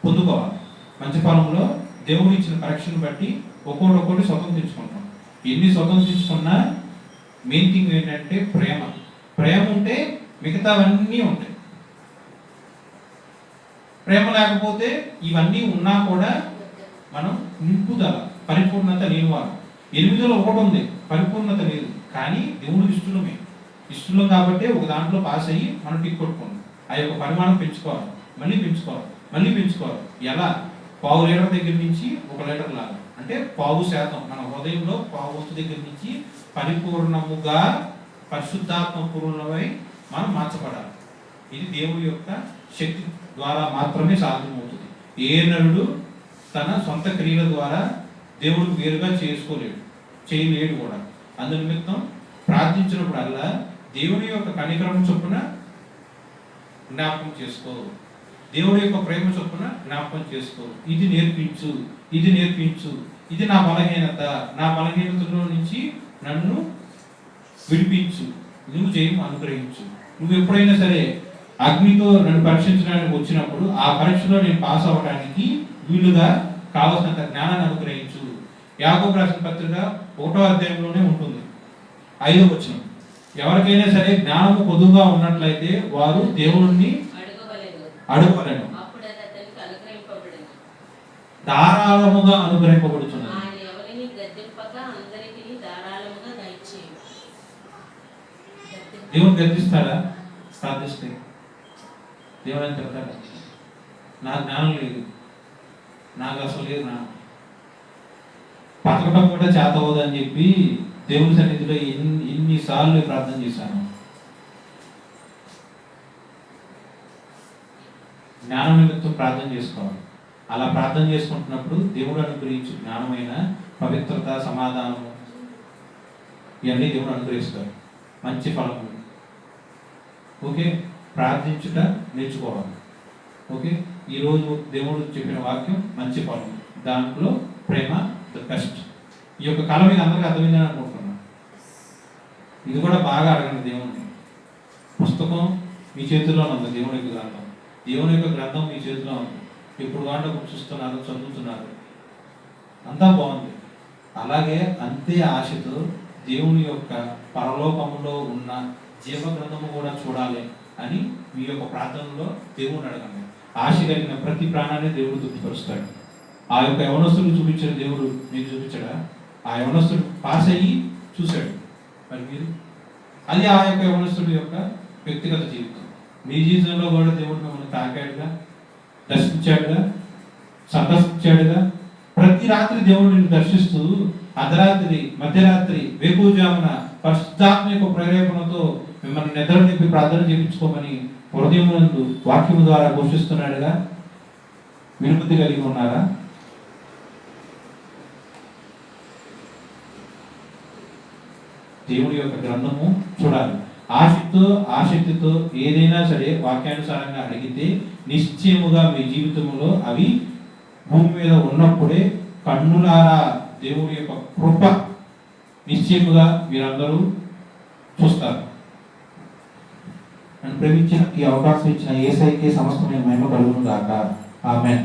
పొందుకోవాలి. మంచి ఫలంలో దేవుడు ఇచ్చిన కరెక్షన్ బట్టి ఒక్కొక్కటి స్వతంత్రించుకుంటాం. ఎన్ని స్వతంత్రించుకున్నా మెయిన్ థింగ్ ఏంటంటే ప్రేమ ఉంటే మిగతావన్నీ ఉంటాయి. ప్రేమ లేకపోతే ఇవన్నీ ఉన్నా కూడా మనం నింపుదల, పరిపూర్ణత లేనివారు. 8లో ఒకటి ఉంది, పరిపూర్ణత లేదు. కానీ దేవుడు ఇష్టమే. ఇష్టం కాబట్టి ఒక దాంట్లో పాస్ అయ్యి మనం టిక్ కొట్టుకోండి. ఆ యొక్క పరిమాణం పెంచుకోవాలి, మళ్ళీ పెంచుకోవాలి, మళ్ళీ పెంచుకోవాలి. ఎలా? పావు లీటర్ దగ్గర నుంచి 1 లీటర్ లాగా, అంటే పావు శాతం మన హృదయంలో పావు వంతు దగ్గర నుంచి పరిపూర్ణముగా పరిశుద్ధాత్మ పూర్ణమై మనం మార్చబడాలి. ఇది దేవుడి యొక్క శక్తి ద్వారా మాత్రమే సాధ్యమవుతుంది. ఏ నరుడు తన సొంత క్రియల ద్వారా దేవుడు వేరుగా చేయలేడు కూడా. అందు నిమిత్తం ప్రార్థించినప్పుడల్లా దేవుని యొక్క కనికరం చొప్పున జ్ఞాపకం చేసుకో, దేవుడి యొక్క ప్రేమ చొప్పున జ్ఞాపకం చేసుకో. ఇది నేర్పించు, ఇది నేర్పించు, ఇది నా బలహీనత, నా బలహీనతలో నుంచి నన్ను విడిపించు, నువ్వు జయం అనుగ్రహించు. నువ్వు ఎప్పుడైనా సరే అగ్నితో నన్ను పరీక్షించడానికి వచ్చినప్పుడు ఆ పరీక్షలో నేను పాస్ అవ్వడానికి వీలుగా కావలసినంత జ్ఞానాన్ని అనుగ్రహించు. యాకోబు రాసిన పత్రిక 1వ అధ్యాయంలోనే ఉంటుంది, 5వ వచనం. ఎవరికైనా సరే జ్ఞానము పొదువుగా ఉన్నట్లయితే వారు దేవుణ్ణి అడగవలెను, ధారాళముగా అనుగ్రహింపబడుచున్నది. దేవుని గద్దిస్తాడా? ప్రార్థిస్తే దేవుడు అని చెప్తాడా? నాకు జ్ఞానం లేదు, నాకు అసలు లేదు, నా బతకటం కూడా చేత అవ్వదని చెప్పి దేవుని సన్నిధిలో ఎన్నిసార్లు ప్రార్థన చేశాను. జ్ఞానం నిమిత్తం ప్రార్థన చేసుకోవాలి. అలా ప్రార్థన చేసుకుంటున్నప్పుడు దేవుడు అనుగ్రహించు జ్ఞానమైన పవిత్రత, సమాధానము ఇవన్నీ దేవుడు అనుగ్రహిస్తారు. మంచి ఫలము. ఓకే, ప్రార్థించుట నేర్చుకోవాలి. ఓకే, ఈరోజు దేవుడు చెప్పిన వాక్యం మంచి ఫలం, దాంట్లో ప్రేమ ద బెస్ట్. ఈ యొక్క కాలం మీకు అందరికీ అర్థమైందని అనుకుంటున్నాను. ఇది కూడా బాగా అడగండి దేవుణ్ణి. పుస్తకం మీ చేతిలో ఉంది, దేవుని యొక్క గ్రంథం. దేవుని యొక్క గ్రంథం మీ చేతిలో ఉంది. ఇప్పుడు వాళ్ళు చూస్తున్నారు, చదువుతున్నారు, అంతా బాగుంది. అలాగే అంతే ఆశతో దేవుని యొక్క పరలోకములో ఉన్న జీవ గ్రంథము కూడా చూడాలి అని మీ యొక్క ప్రార్థనలో దేవుని అడగండి. ఆశ కలిగిన ప్రతి ప్రాణాన్ని దేవుడు తృప్తిపరుస్తాడు. ఆ యొక్క యవనస్తుడు చూపించిన దేవుడు మీకు చూపించాడా? ఆ యవనస్తుడు పాస్ అయ్యి చూశాడు. మరి మీరు అది ఆ యొక్క యవనస్తుడి యొక్క వ్యక్తిగత జీవితం. మీ జీవితంలో కూడా దేవుడు మిమ్మల్ని తాకాడుగా, దర్శించాడుగా, సందర్శించాడుగా. ప్రతి రాత్రి దేవుడు నిన్ను దర్శిస్తూ అర్ధరాత్రి, మధ్యరాత్రి, వేకువజామున పరిశుద్ధాత్మ యొక్క ప్రేరేపణతో మిమ్మల్ని నిద్ర నింపి ప్రార్థన చేయించుకోమని హృదయం నందు వాక్యము ద్వారా ఘోషిస్తున్నాడుగా. వినుబుద్ధి కలిగి ఉన్నారా? దేవుడి యొక్క గ్రంథము చూడాలి. ఆసక్తితో ఏదైనా సరే వాక్యానుసారంగా అడిగితే నిశ్చయముగా మీ జీవితంలో అవి భూమి మీద ఉన్నప్పుడే కన్నులారా దేవుడి యొక్క కృప నిశ్చయముగా మీరందరూ చూస్తారు. నన్ను ప్రేమించిన ఈ అవకాశం ఇచ్చిన యేసయ్యకే సమస్తమైన మహిమ కలుగును గాక. ఆమేన్.